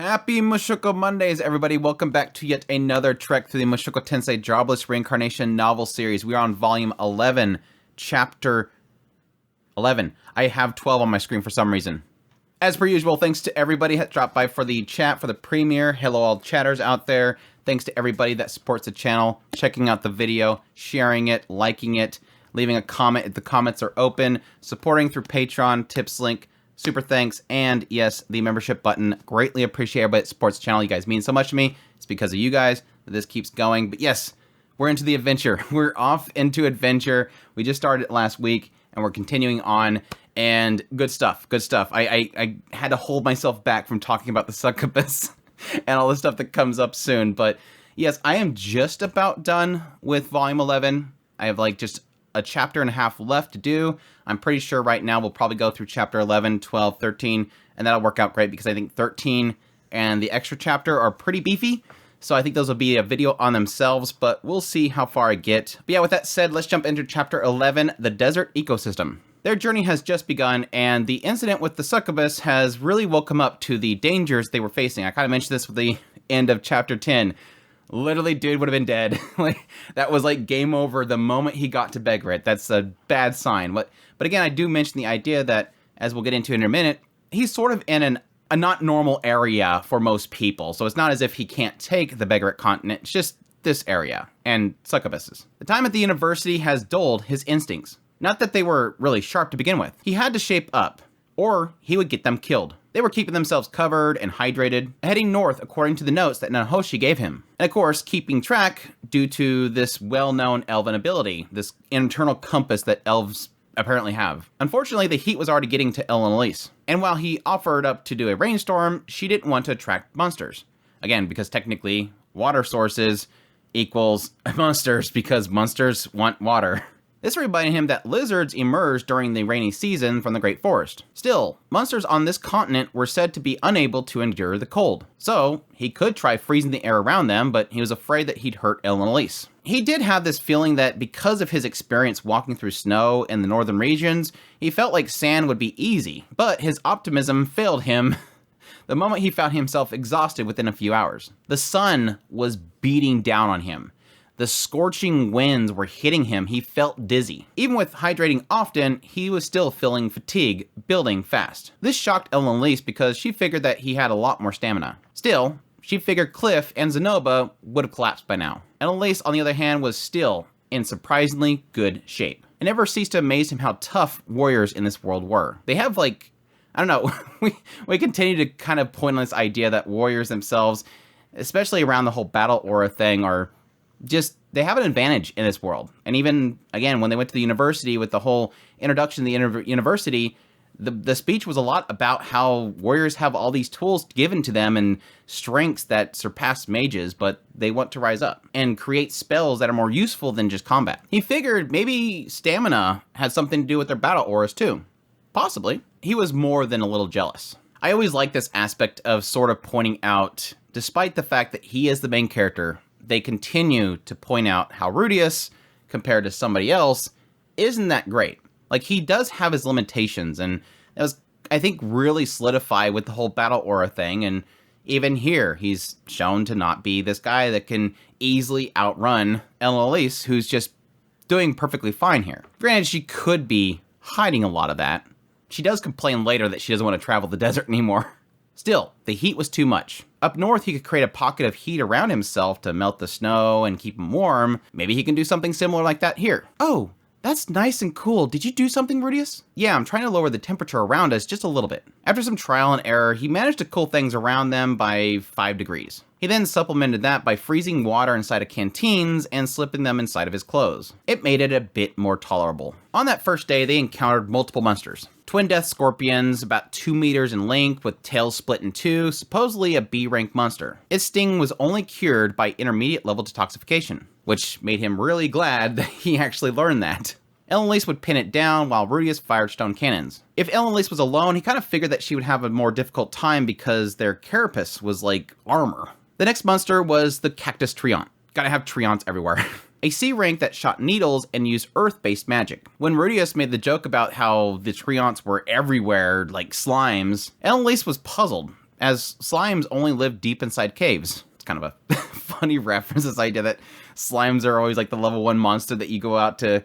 Happy Mushoku Mondays, everybody. Welcome back to yet another trek through the Mushoku Tensei Jobless Reincarnation novel series. We are on Volume 11, Chapter 11. I have 12 on my screen for some reason. As per usual, thanks to everybody that dropped by for the chat, for the premiere. Hello, all chatters out there. Thanks to everybody that supports the channel, checking out the video, sharing it, liking it, leaving a comment if the comments are open, supporting through Patreon, tips link, super thanks, and yes, the membership button. Greatly appreciate everybody that supports the channel. You guys mean so much to me. It's because of you guys that this keeps going. But yes, we're into the adventure. We're off into adventure. We just started it last week, and we're continuing on. And good stuff, good stuff. I had to hold myself back from talking about the succubus and all the stuff that comes up soon. But yes, I am just about done with Volume 11. I have like just a chapter and a half left to do. I'm pretty sure right now we'll probably go through chapter 11, 12, 13, and that'll work out great because I think 13 and the extra chapter are pretty beefy. So I think those will be a video on themselves, but we'll see how far I get. But yeah, with that said, let's jump into chapter 11, the desert ecosystem. Their journey has just begun, and the incident with the succubus has really woke them up to the dangers they were facing. I kind of mentioned this with the end of chapter 10. Literally, dude would have been dead. Like, that was like game over the moment he got to Begrit. That's a bad sign. But again, I do mention the idea that, as we'll get into in a minute, he's sort of in a not normal area for most people. So it's not as if he can't take the Begrit continent. It's just this area and succubuses. The time at the university has dulled his instincts. Not that they were really sharp to begin with. He had to shape up, or he would get them killed. They were keeping themselves covered and hydrated, heading north according to the notes that Nahoshi gave him. And of course, keeping track due to this well-known elven ability, this internal compass that elves apparently have. Unfortunately, the heat was already getting to Elise, and while he offered up to do a rainstorm, she didn't want to attract monsters. Again, because technically, water sources equals monsters because monsters want water. This reminded him that lizards emerged during the rainy season from the Great Forest. Still, monsters on this continent were said to be unable to endure the cold. So, he could try freezing the air around them, but he was afraid that he'd hurt Elise. He did have this feeling that because of his experience walking through snow in the northern regions, he felt like sand would be easy, but his optimism failed him the moment he found himself exhausted within a few hours. The sun was beating down on him. The scorching winds were hitting him. He felt dizzy. Even with hydrating often, he was still feeling fatigue building fast. This shocked Elise because she figured that he had a lot more stamina. Still, she figured Cliff and Zenoba would have collapsed by now. Elise, on the other hand, was still in surprisingly good shape. It never ceased to amaze him how tough warriors in this world were. They have like, I don't know, we continue to kind of point on this idea that warriors themselves, especially around the whole battle aura thing, are just, they have an advantage in this world. And even, again, when they went to the university with the whole introduction to the university, the speech was a lot about how warriors have all these tools given to them and strengths that surpass mages, but they want to rise up and create spells that are more useful than just combat. He figured maybe stamina had something to do with their battle auras too. Possibly. He was more than a little jealous. I always like this aspect of sort of pointing out, despite the fact that he is the main character, they continue to point out how Rudius, compared to somebody else, isn't that great. Like, he does have his limitations, and that was, I think, really solidified with the whole battle aura thing, and even here, he's shown to not be this guy that can easily outrun Elise, who's just doing perfectly fine here. Granted, she could be hiding a lot of that. She does complain later that she doesn't want to travel the desert anymore. Still, the heat was too much. Up north, he could create a pocket of heat around himself to melt the snow and keep him warm. Maybe he can do something similar like that here. Oh, that's nice and cool. Did you do something, Rudius? Yeah, I'm trying to lower the temperature around us just a little bit. After some trial and error, he managed to cool things around them by 5 degrees. He then supplemented that by freezing water inside of canteens and slipping them inside of his clothes. It made it a bit more tolerable. On that first day, they encountered multiple monsters. Twin death scorpions, about 2 meters in length with tails split in two, supposedly a B-rank monster. Its sting was only cured by intermediate level detoxification, which made him really glad that he actually learned that. Elise would pin it down while Rudius fired stone cannons. If Elise was alone, he kind of figured that she would have a more difficult time because their carapace was like armor. The next monster was the cactus treant. Gotta have treants everywhere. A C rank that shot needles and used earth-based magic. When Rudius made the joke about how the treants were everywhere like slimes, Elise was puzzled as slimes only live deep inside caves. It's kind of a funny reference, this idea that slimes are always like the level 1 monster that you go out to,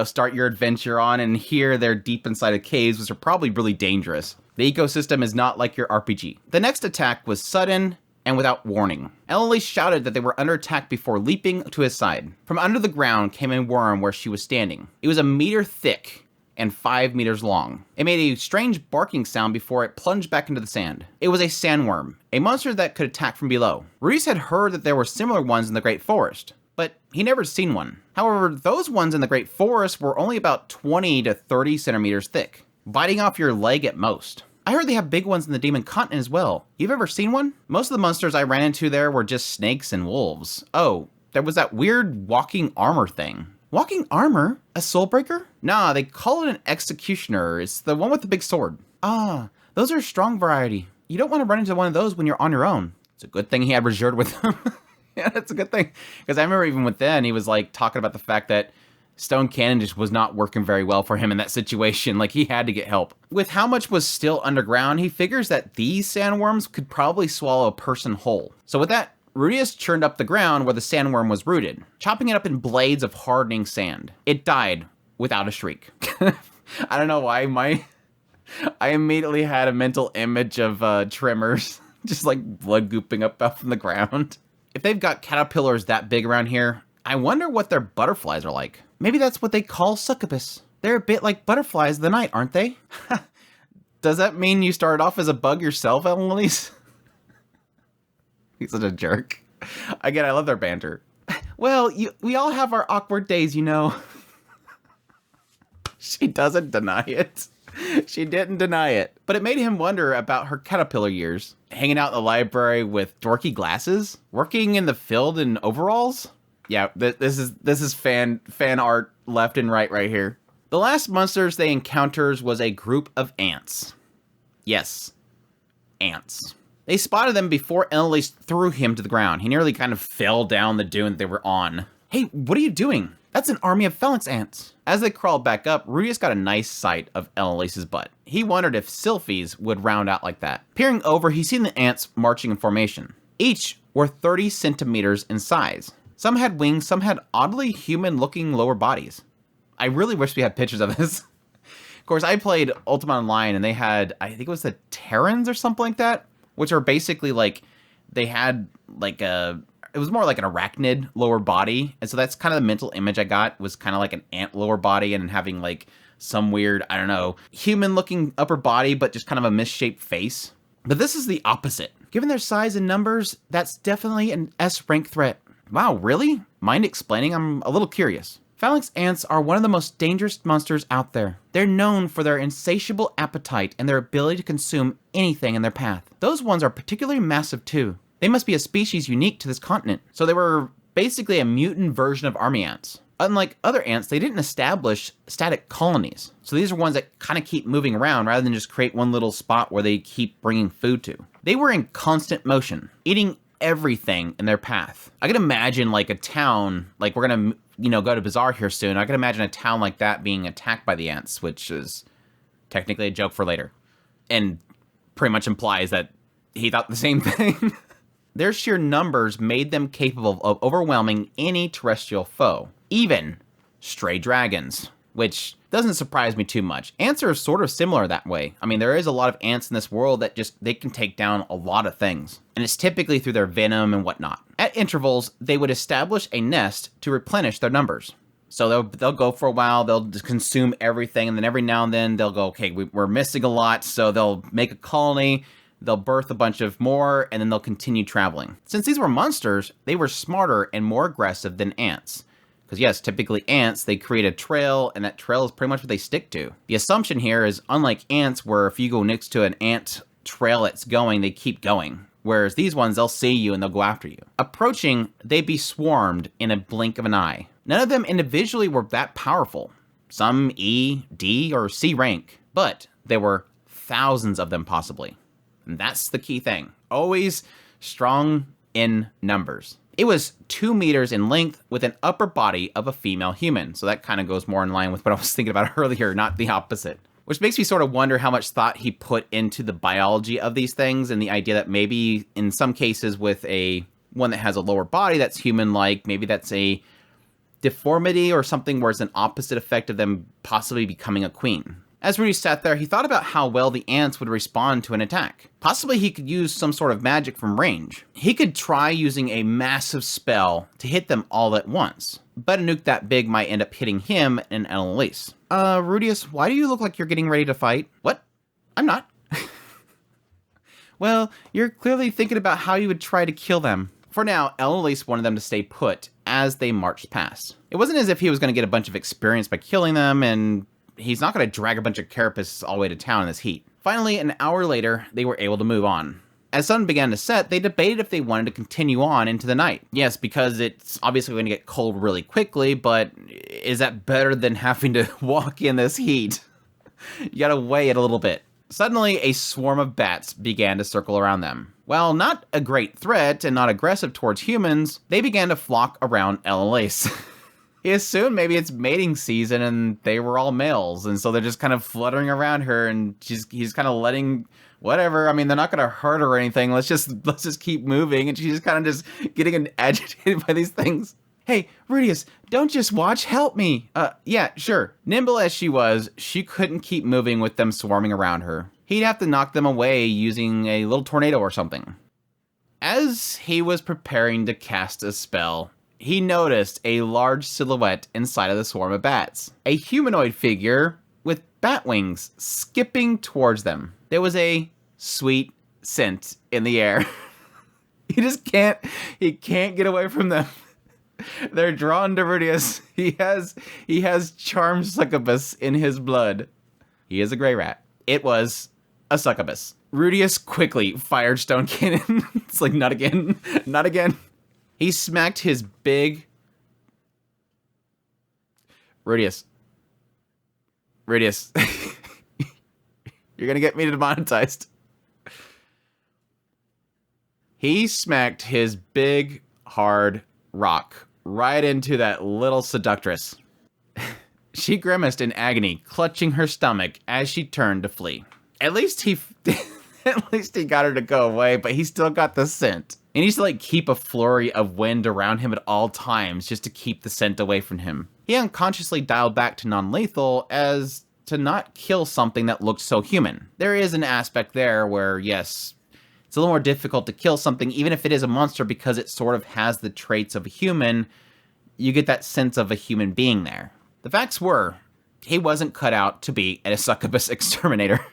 start your adventure on, and here they're deep inside of caves, which are probably really dangerous. The ecosystem is not like your RPG. The next attack was sudden and without warning. Ellie shouted that they were under attack before leaping to his side. From under the ground came a worm where she was standing. It was a meter thick and 5 meters long. It made a strange barking sound before it plunged back into the sand. It was a sandworm, a monster that could attack from below. Rudius had heard that there were similar ones in the Great Forest, but he never seen one. However, those ones in the Great Forest were only about 20 to 30 centimeters thick, biting off your leg at most. I heard they have big ones in the Demon Continent as well. You've ever seen one? Most of the monsters I ran into there were just snakes and wolves. Oh, there was that weird walking armor thing. Walking armor? A soulbreaker? Nah, they call it an executioner. It's the one with the big sword. Ah, those are strong variety. You don't want to run into one of those when you're on your own. It's a good thing he had Reserved with him. Yeah, that's a good thing. Because I remember even with then, he was like talking about the fact that Stone Cannon just was not working very well for him in that situation. Like, he had to get help. With how much was still underground, he figures that these sandworms could probably swallow a person whole. So with that, Rudius churned up the ground where the sandworm was rooted, chopping it up in blades of hardening sand. It died without a shriek. I don't know why, I immediately had a mental image of Tremors, just like blood gooping up from the ground. If they've got caterpillars that big around here, I wonder what their butterflies are like. Maybe that's what they call succubus. They're a bit like butterflies of the night, aren't they? Does that mean you started off as a bug yourself, Eloise? He's such a jerk. Again, I love their banter. Well, we all have our awkward days, you know. She doesn't deny it. She didn't deny it. But it made him wonder about her caterpillar years. Hanging out in the library with dorky glasses? Working in the field in overalls? Yeah, this is fan art left and right here. The last monsters they encountered was a group of ants. Yes, ants. They spotted them before Annalise threw him to the ground. He nearly kind of fell down the dune that they were on. Hey, what are you doing? That's an army of phalanx ants. As they crawled back up, Rudius got a nice sight of Annalise's butt. He wondered if Sylphie's would round out like that. Peering over, he seen the ants marching in formation. Each were 30 centimeters in size. Some had wings, some had oddly human-looking lower bodies. I really wish we had pictures of this. Of course, I played Ultima Online, and they had, I think it was the Terrans or something like that, which are basically like, they had like it was more like an arachnid lower body. And so that's kind of the mental image I got, was kind of like an ant lower body and having like some weird, I don't know, human-looking upper body, but just kind of a misshaped face. But this is the opposite. Given their size and numbers, that's definitely an S-rank threat. Wow, really? Mind explaining? I'm a little curious. Phalanx ants are one of the most dangerous monsters out there. They're known for their insatiable appetite and their ability to consume anything in their path. Those ones are particularly massive too. They must be a species unique to this continent. So they were basically a mutant version of army ants. Unlike other ants, they didn't establish static colonies. So these are ones that kind of keep moving around rather than just create one little spot where they keep bringing food to. They were in constant motion, eating everything in their path. I can imagine like a town, like we're gonna, go to Bazaar here soon. I can imagine a town like that being attacked by the ants, which is technically a joke for later. And pretty much implies that he thought the same thing. Their sheer numbers made them capable of overwhelming any terrestrial foe, even stray dragons, which doesn't surprise me too much. Ants are sort of similar that way. I mean, there is a lot of ants in this world that they can take down a lot of things. And it's typically through their venom and whatnot. At intervals, they would establish a nest to replenish their numbers. So they'll go for a while, they'll just consume everything, and then every now and then they'll go, okay, we're missing a lot, so they'll make a colony, they'll birth a bunch of more, and then they'll continue traveling. Since these were monsters, they were smarter and more aggressive than ants. Because yes, typically ants, they create a trail, and that trail is pretty much what they stick to. The assumption here is, unlike ants, where if you go next to an ant trail that's going, they keep going. Whereas these ones, they'll see you and they'll go after you. Approaching, they'd be swarmed in a blink of an eye. None of them individually were that powerful. Some E, D, or C rank. But there were thousands of them possibly. And that's the key thing. Always strong in numbers. It was 2 meters in length with an upper body of a female human. So that kind of goes more in line with what I was thinking about earlier, not the opposite. Which makes me sort of wonder how much thought he put into the biology of these things and the idea that maybe in some cases with one that has a lower body that's human-like, maybe that's a deformity or something where it's an opposite effect of them possibly becoming a queen. As Rudy sat there, he thought about how well the ants would respond to an attack. Possibly he could use some sort of magic from range. He could try using a massive spell to hit them all at once, but a nuke that big might end up hitting him and Annalise. Rudius, why do you look like you're getting ready to fight? What? I'm not. Well, you're clearly thinking about how you would try to kill them. For now, Annalise wanted them to stay put as they marched past. It wasn't as if he was going to get a bunch of experience by killing them, and he's not going to drag a bunch of carapaces all the way to town in this heat. Finally, an hour later, they were able to move on. As sun began to set, they debated if they wanted to continue on into the night. Yes, because it's obviously going to get cold really quickly, but is that better than having to walk in this heat? You gotta weigh it a little bit. Suddenly, a swarm of bats began to circle around them. While not a great threat and not aggressive towards humans, they began to flock around Annalise. He assumed maybe it's mating season and they were all males, and so they're just kind of fluttering around her, and he's kind of letting whatever. I mean, they're not going to hurt her or anything. Let's just keep moving, and she's just kind of just getting agitated by these things. Hey, Rudius, don't just watch. Help me. Yeah, sure. Nimble as she was, she couldn't keep moving with them swarming around her. He'd have to knock them away using a little tornado or something. As he was preparing to cast a spell, he noticed a large silhouette inside of the swarm of bats. A humanoid figure with bat wings skipping towards them. There was a sweet scent in the air. He can't get away from them. They're drawn to Rudius. He has charm succubus in his blood. He is a gray rat. It was a succubus. Rudius quickly fired stone cannon. It's like, not again, not again. He smacked his big... Rudius. You're gonna get me demonetized. He smacked his big, hard rock right into that little seductress. She grimaced in agony, clutching her stomach as she turned to flee. At least he got her to go away, but he still got the scent. He needs to keep a flurry of wind around him at all times just to keep the scent away from him. He unconsciously dialed back to non-lethal as to not kill something that looked so human. There is an aspect there where, yes, it's a little more difficult to kill something, even if it is a monster, because it sort of has the traits of a human. You get that sense of a human being there. The facts were, he wasn't cut out to be a succubus exterminator.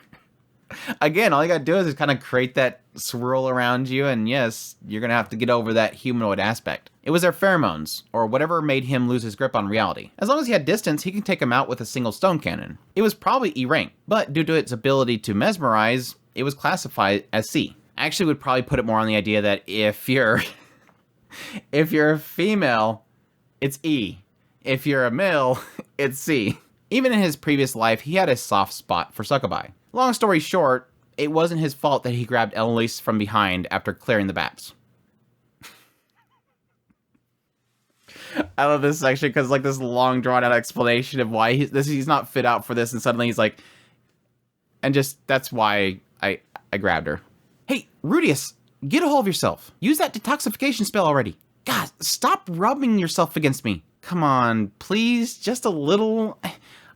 Again, all you gotta do is just kind of create that swirl around you, and yes, you're gonna have to get over that humanoid aspect. It was their pheromones, or whatever made him lose his grip on reality. As long as he had distance, he could take him out with a single stone cannon. It was probably E rank, but due to its ability to mesmerize, it was classified as C. I actually would probably put it more on the idea that if you're a female, it's E. If you're a male, it's C. Even in his previous life, he had a soft spot for succubi. Long story short, it wasn't his fault that he grabbed Annalise from behind after clearing the bats. I love this section because this long drawn out explanation of why he's not fit out for this, and suddenly he's like, and just that's why I grabbed her. Hey, Rudius, get a hold of yourself. Use that detoxification spell already. God, stop rubbing yourself against me. Come on, please, just a little.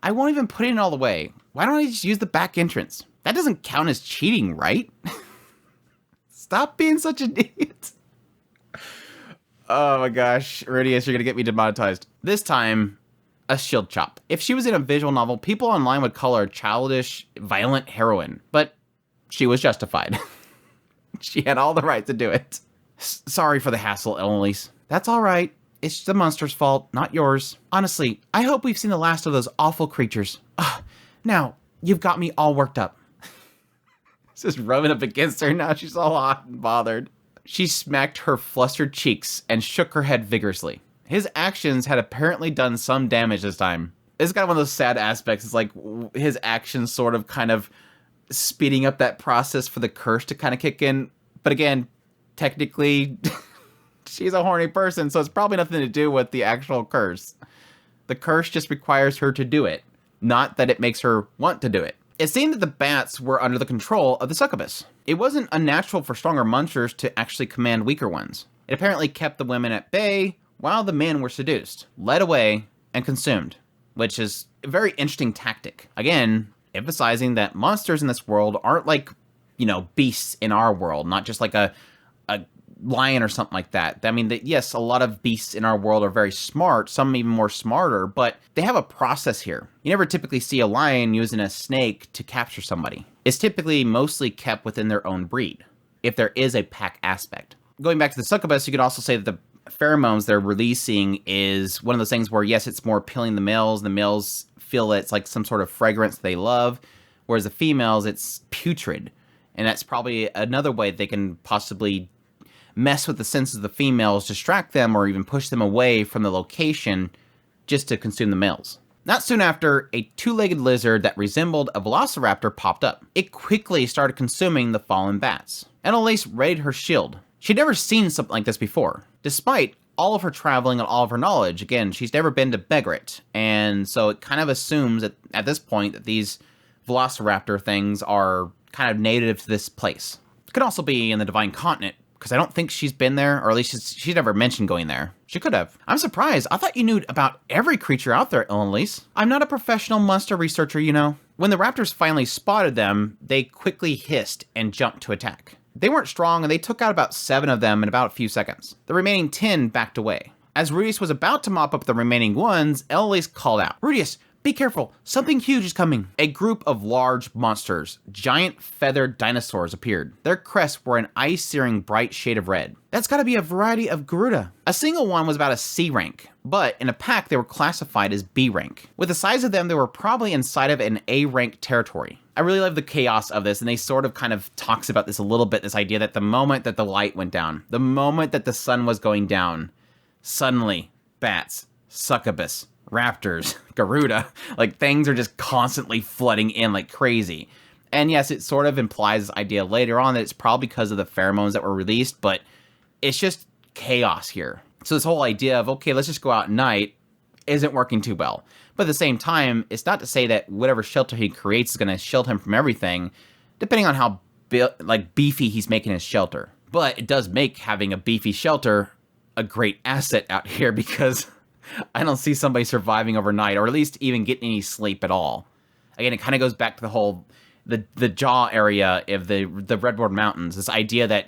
I won't even put it in all the way. Why don't I just use the back entrance? That doesn't count as cheating, right? Stop being such an idiot. Oh my gosh, Rudius, you're gonna get me demonetized. This time, a shield chop. If she was in a visual novel, people online would call her a childish, violent heroine, but she was justified. She had all the right to do it. Sorry for the hassle, Annalise. That's all right. It's the monster's fault, not yours. Honestly, I hope we've seen the last of those awful creatures. Now, you've got me all worked up. Just rubbing up against her, now she's all hot and bothered. She smacked her flustered cheeks and shook her head vigorously. His actions had apparently done some damage this time. It's kind of one of those sad aspects. It's like his actions sort of kind of speeding up that process for the curse to kind of kick in. But again, technically, she's a horny person, so it's probably nothing to do with the actual curse. The curse just requires her to do it, not that it makes her want to do it. It seemed that the bats were under the control of the succubus. It wasn't unnatural for stronger monsters to actually command weaker ones. It apparently kept the women at bay while the men were seduced, led away, and consumed, which is a very interesting tactic. Again, emphasizing that monsters in this world aren't like, beasts in our world, not just like a lion or something like that. I mean, yes, a lot of beasts in our world are very smart, some even more smarter, but they have a process here. You never typically see a lion using a snake to capture somebody. It's typically mostly kept within their own breed, if there is a pack aspect. Going back to the succubus, you could also say that the pheromones they're releasing is one of those things where, yes, it's more appealing to the males. The males feel that it's like some sort of fragrance they love, whereas the females, it's putrid. And that's probably another way they can possibly mess with the senses of the females, distract them, or even push them away from the location just to consume the males. Not soon after, a two-legged lizard that resembled a velociraptor popped up. It quickly started consuming the fallen bats. Annalise readied her shield. She'd never seen something like this before. Despite all of her traveling and all of her knowledge, again, she's never been to Begret, and so it kind of assumes at this point that these velociraptor things are kind of native to this place. It could also be in the Divine Continent, because I don't think she's been there, or at least she's never mentioned going there. She could have. I'm surprised. I thought you knew about every creature out there, Annalise. I'm not a professional monster researcher, When the raptors finally spotted them, they quickly hissed and jumped to attack. They weren't strong, and they took out about 7 of them in about a few seconds. The remaining 10 backed away. As Rudius was about to mop up the remaining ones, Annalise called out, "Rudius, be careful, something huge is coming." A group of large monsters, giant feathered dinosaurs, appeared. Their crests were an eye-searing bright shade of red. That's gotta be a variety of Garuda. A single one was about a C rank, but in a pack they were classified as B rank. With the size of them, they were probably inside of an A rank territory. I really love the chaos of this, and they sort of kind of talks about this a little bit, this idea that the moment that the light went down, the moment that the sun was going down, suddenly, bats, succubus, raptors, Garuda, like things are just constantly flooding in like crazy. And yes, it sort of implies this idea later on that it's probably because of the pheromones that were released, but it's just chaos here. So this whole idea of, okay, let's just go out at night isn't working too well. But at the same time, it's not to say that whatever shelter he creates is going to shield him from everything, depending on how beefy he's making his shelter. But it does make having a beefy shelter a great asset out here, because I don't see somebody surviving overnight, or at least even getting any sleep at all. Again, it kind of goes back to the whole, the jaw area of the Redwood Mountains. This idea that,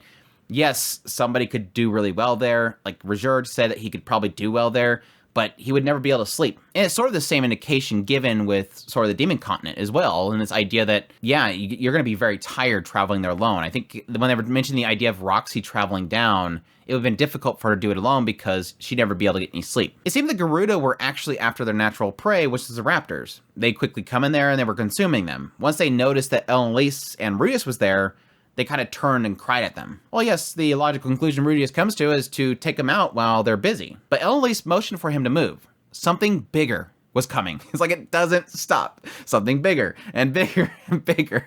yes, somebody could do really well there. Like Rajurd said that he could probably do well there, but he would never be able to sleep. And it's sort of the same indication given with sort of the Demon Continent as well, and this idea that, yeah, you're going to be very tired traveling there alone. I think when they were mentioning the idea of Roxy traveling down, it would have been difficult for her to do it alone because she'd never be able to get any sleep. It seemed the Garuda were actually after their natural prey, which is the raptors. They quickly come in there and they were consuming them. Once they noticed that Annalise and Rudius was there, they kind of turned and cried at them. Well, yes, the logical conclusion Rudius comes to is to take them out while they're busy. But Annalise motioned for him to move. Something bigger was coming. It's like it doesn't stop. Something bigger and bigger and bigger.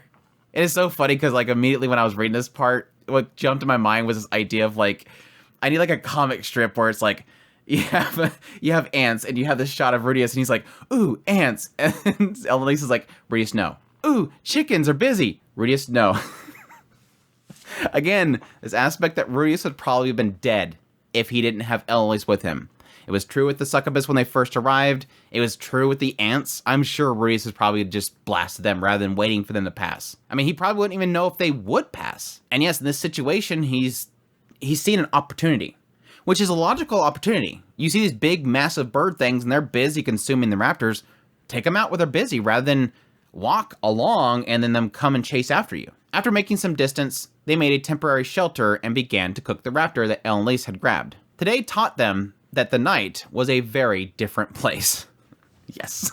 It is so funny because like immediately when I was reading this part, what jumped in my mind was this idea of like, I need like a comic strip where it's like, you have ants and you have this shot of Rudius and he's like, "Ooh, ants." And Annalise is like, "Rudius, no." "Ooh, chickens are busy." Rudius, no. Again, this aspect that Rudius would probably have been dead if he didn't have Annalise with him. It was true with the succubus when they first arrived. It was true with the ants. I'm sure Rudius has probably just blasted them rather than waiting for them to pass. I mean, he probably wouldn't even know if they would pass. And yes, in this situation, he's seen an opportunity, which is a logical opportunity. You see these big, massive bird things, and they're busy consuming the raptors. Take them out when they're busy rather than walk along and then them come and chase after you. After making some distance, they made a temporary shelter and began to cook the raptor that Annalise had grabbed. Today taught them that the night was a very different place. Yes.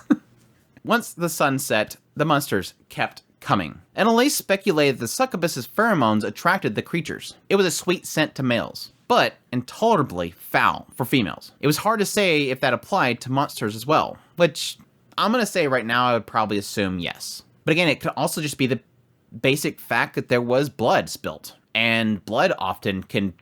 Once the sun set, the monsters kept coming. Annalise speculated the succubus's pheromones attracted the creatures. It was a sweet scent to males, but intolerably foul for females. It was hard to say if that applied to monsters as well, which I'm going to say right now I would probably assume yes. But again, it could also just be the basic fact that there was blood spilt, and blood often can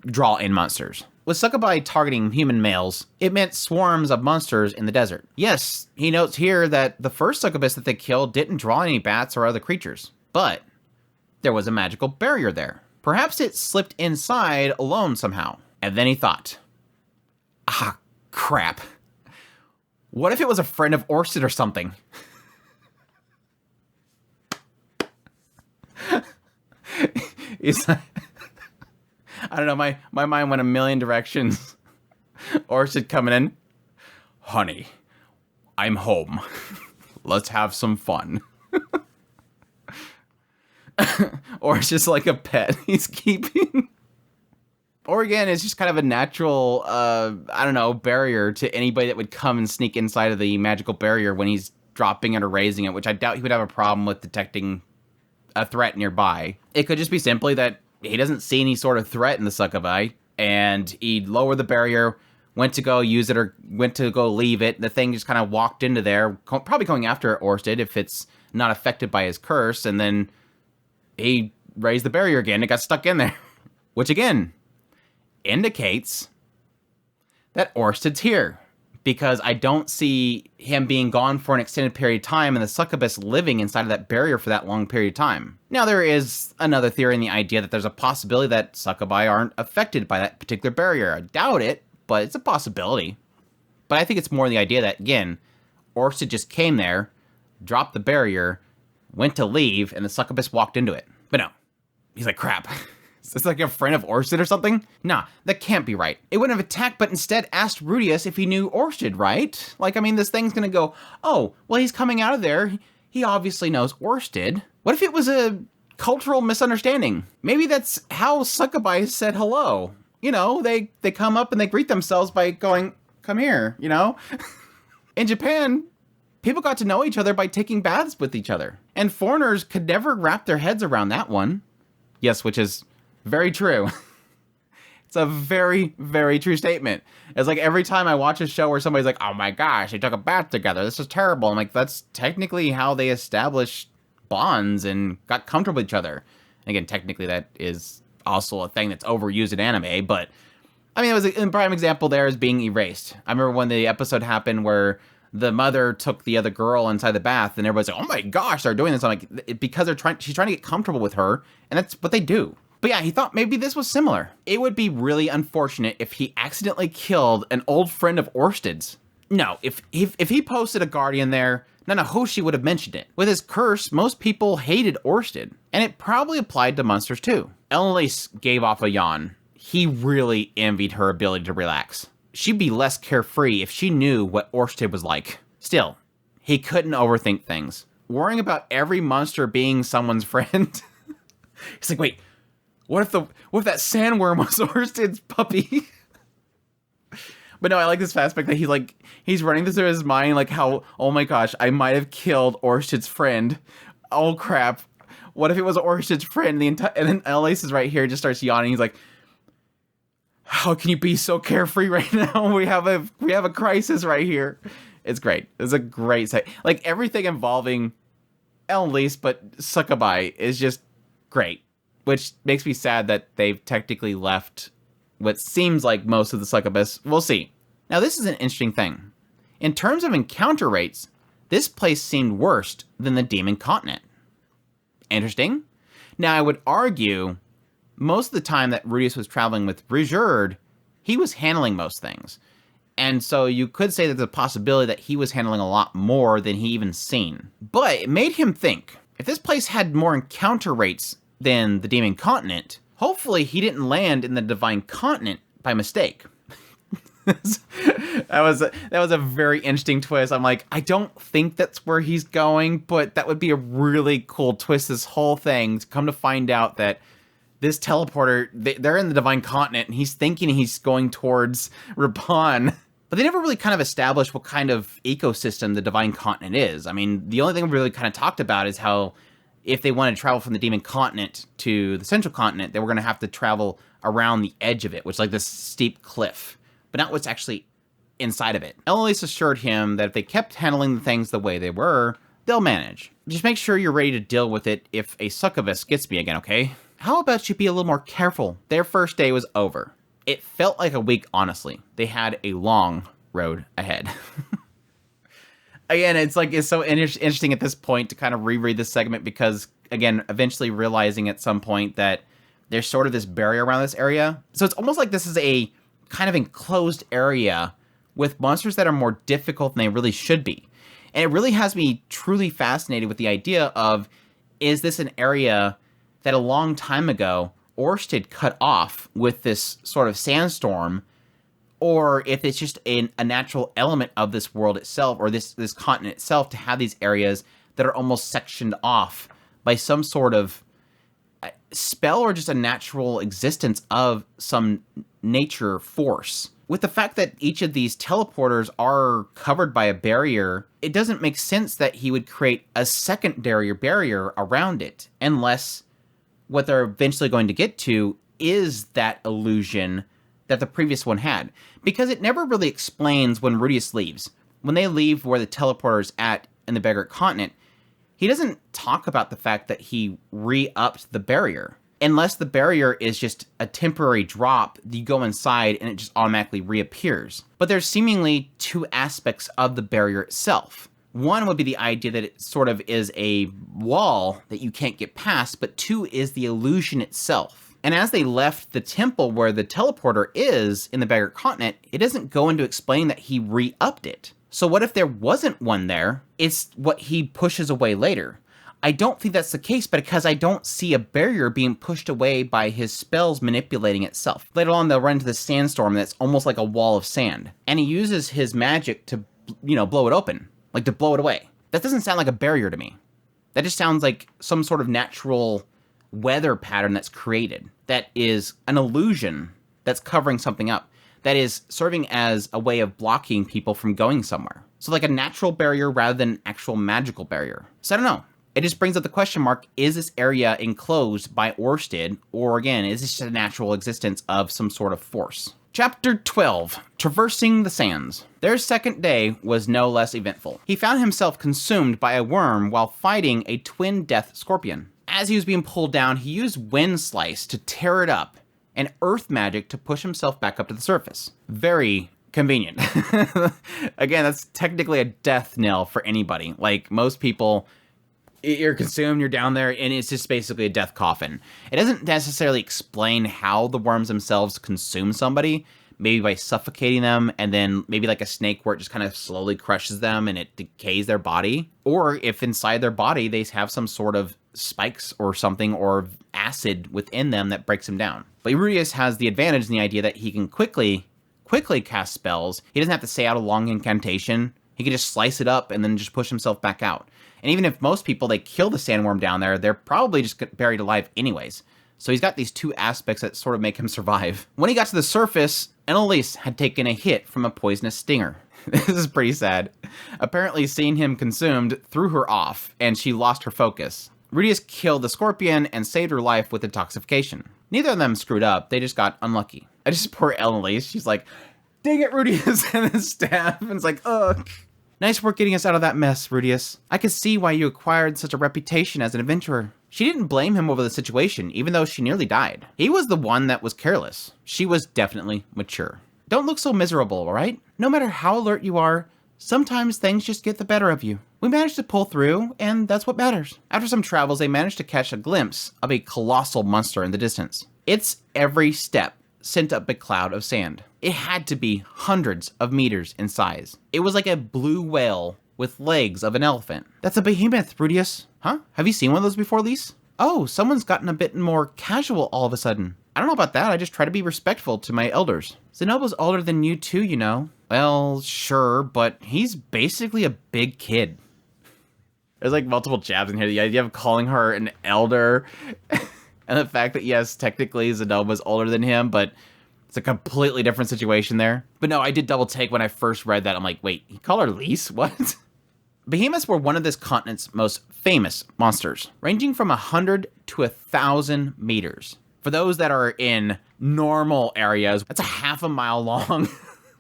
draw in monsters. With succubi targeting human males, it meant swarms of monsters in the desert. Yes, he notes here that the first succubus that they killed didn't draw any bats or other creatures, but there was a magical barrier there. Perhaps it slipped inside alone somehow. And then he thought, ah, crap. What if it was a friend of Orsted or something? I don't know, my mind went a million directions. Orsted coming in. Honey, I'm home. Let's have some fun. Or it's just like a pet he's keeping. Or again, it's just kind of a natural, I don't know, barrier to anybody that would come and sneak inside of the magical barrier when he's dropping it or raising it, which I doubt he would have a problem with detecting a threat nearby. It could just be simply that he doesn't see any sort of threat in the succubi, and he'd lower the barrier, went to go use it or went to go leave it. The thing just kind of walked into there, probably going after Orsted if it's not affected by his curse, and then he raised the barrier again. It got stuck in there, which again indicates that Orsted's here, because I don't see him being gone for an extended period of time and the succubus living inside of that barrier for that long period of time. Now, there is another theory in the idea that there's a possibility that succubi aren't affected by that particular barrier. I doubt it, but it's a possibility. But I think it's more the idea that, again, Orsted just came there, dropped the barrier, went to leave, and the succubus walked into it. But no, he's like, crap. Is this like a friend of Orsted or something? Nah, that can't be right. It wouldn't have attacked, but instead asked Rudius if he knew Orsted, right? Like, I mean, this thing's gonna go, oh, well, he's coming out of there. He obviously knows Orsted. What if it was a cultural misunderstanding? Maybe that's how succubi said hello. You know, they come up and they greet themselves by going, come here, you know? In Japan, people got to know each other by taking baths with each other. And foreigners could never wrap their heads around that one. Yes, which is very true. It's a very, very true statement. It's like every time I watch a show where somebody's like, oh my gosh, they took a bath together. This is terrible. I'm like, that's technically how they established bonds and got comfortable with each other. And again, technically that is also a thing that's overused in anime, but I mean, it was a prime example there is being erased. I remember when the episode happened where the mother took the other girl inside the bath and everybody's like, oh my gosh, they're doing this. I'm like, because she's trying to get comfortable with her, and that's what they do. But yeah, he thought maybe this was similar. It would be really unfortunate if he accidentally killed an old friend of Orsted's. No, if he posted a guardian there, Nanahoshi would have mentioned it. With his curse, most people hated Orsted, and it probably applied to monsters too. Elise gave off a yawn. He really envied her ability to relax. She'd be less carefree if she knew what Orsted was like. Still, he couldn't overthink things. Worrying about every monster being someone's friend. He's like, wait, what if that sandworm was Orsted's puppy? But no, I like this aspect that he's running this through his mind, like how, oh my gosh, I might have killed Orsted's friend. Oh crap. What if it was Orsted's friend? And then Elise is right here, just starts yawning. He's like, how can you be so carefree right now? We have a crisis right here. It's great. It's a great set. Like everything involving Elise, but succubi is just great. Which makes me sad that they've technically left what seems like most of the succubus. We'll see. Now, this is an interesting thing. In terms of encounter rates, this place seemed worse than the Demon Continent. Interesting. Now, I would argue most of the time that Rudius was traveling with Rijerd, he was handling most things. And so you could say that there's a possibility that he was handling a lot more than he even seen. But it made him think, if this place had more encounter rates than the Demon Continent, hopefully he didn't land in the Divine Continent by mistake. That was a very interesting twist. I'm like, I don't think that's where he's going, but that would be a really cool twist, this whole thing, to come to find out that this teleporter, they're in the Divine Continent, and he's thinking he's going towards Raban. But they never really kind of established what kind of ecosystem the Divine Continent is. I mean, the only thing we really kind of talked about is how if they wanted to travel from the Demon Continent to the Central Continent, they were going to have to travel around the edge of it, which is like this steep cliff, but not what's actually inside of it. Elise assured him that if they kept handling the things the way they were, they'll manage. Just make sure you're ready to deal with it if a succubus gets me again, okay? How about you be a little more careful? Their first day was over. It felt like a week, honestly. They had a long road ahead. Again, it's so interesting at this point to kind of reread this segment because, again, eventually realizing at some point that there's sort of this barrier around this area. So it's almost like this is a kind of enclosed area with monsters that are more difficult than they really should be. And it really has me truly fascinated with the idea of, is this an area that a long time ago Orsted cut off with this sort of sandstorm, or if it's just a natural element of this world itself, or this continent itself, to have these areas that are almost sectioned off by some sort of spell or just a natural existence of some nature force. With the fact that each of these teleporters are covered by a barrier, it doesn't make sense that he would create a secondary barrier around it, unless what they're eventually going to get to is that illusion that the previous one had. Because it never really explains when Rudeus leaves. When they leave where the teleporter's at in the Beggar Continent, he doesn't talk about the fact that he re-upped the barrier. Unless the barrier is just a temporary drop, you go inside and it just automatically reappears. But there's seemingly two aspects of the barrier itself. One would be the idea that it sort of is a wall that you can't get past, but two is the illusion itself. And as they left the temple where the teleporter is in the Beggar Continent, it doesn't go into explaining that he re-upped it. So what if there wasn't one there? It's what he pushes away later. I don't think that's the case, but because I don't see a barrier being pushed away by his spells manipulating itself. Later on, they'll run into the sandstorm that's almost like a wall of sand. And he uses his magic to, blow it open. Like, to blow it away. That doesn't sound like a barrier to me. That just sounds like some sort of natural weather pattern that's created. That is an illusion that's covering something up. That is serving as a way of blocking people from going somewhere. So like a natural barrier rather than an actual magical barrier. So I don't know. It just brings up the question mark, is this area enclosed by Orsted? Or again, is this just a natural existence of some sort of force? Chapter 12, Traversing the Sands. Their second day was no less eventful. He found himself consumed by a worm while fighting a twin death scorpion. As he was being pulled down, he used Wind Slice to tear it up, and Earth Magic to push himself back up to the surface. Very convenient. Again, that's technically a death knell for anybody. Like, most people, you're consumed, you're down there, and it's just basically a death coffin. It doesn't necessarily explain how the worms themselves consume somebody, maybe by suffocating them, and then maybe like a snake where it just kind of slowly crushes them and it decays their body. Or if inside their body they have some sort of spikes or something, or acid within them that breaks them down. But Rudeus has the advantage in the idea that he can quickly cast spells. He doesn't have to say out a long incantation. He can just slice it up and then just push himself back out. And even if most people, they kill the sandworm down there, they're probably just buried alive anyways. So he's got these two aspects that sort of make him survive. When he got to the surface, Annalise had taken a hit from a poisonous stinger. This is pretty sad. Apparently seeing him consumed threw her off, and she lost her focus. Rudeus killed the scorpion and saved her life with intoxication. Neither of them screwed up, they just got unlucky. I just poor Annalise, she's like, dang it, Rudeus, and then stab, and it's like, ugh. Nice work getting us out of that mess, Rudeus. I could see why you acquired such a reputation as an adventurer. She didn't blame him over the situation, even though she nearly died. He was the one that was careless. She was definitely mature. Don't look so miserable, alright? No matter how alert you are, sometimes things just get the better of you. We managed to pull through, and that's what matters. After some travels, they managed to catch a glimpse of a colossal monster in the distance. Its every step sent up a cloud of sand. It had to be hundreds of meters in size. It was like a blue whale with legs of an elephant. That's a behemoth, Rudeus. Huh? Have you seen one of those before, Lise? Oh, someone's gotten a bit more casual all of a sudden. I don't know about that, I just try to be respectful to my elders. Zenoba's older than you too, you know. Well, sure, but he's basically a big kid. There's like multiple jabs in here. The idea of calling her an elder. And the fact that, yes, technically Zenoba's older than him, but it's a completely different situation there. But no, I did double take when I first read that. I'm like, wait, he called her Lise? What? Behemoths were one of this continent's most famous monsters, ranging from 100 to 1,000 meters. For those that are in normal areas, that's a half a mile long.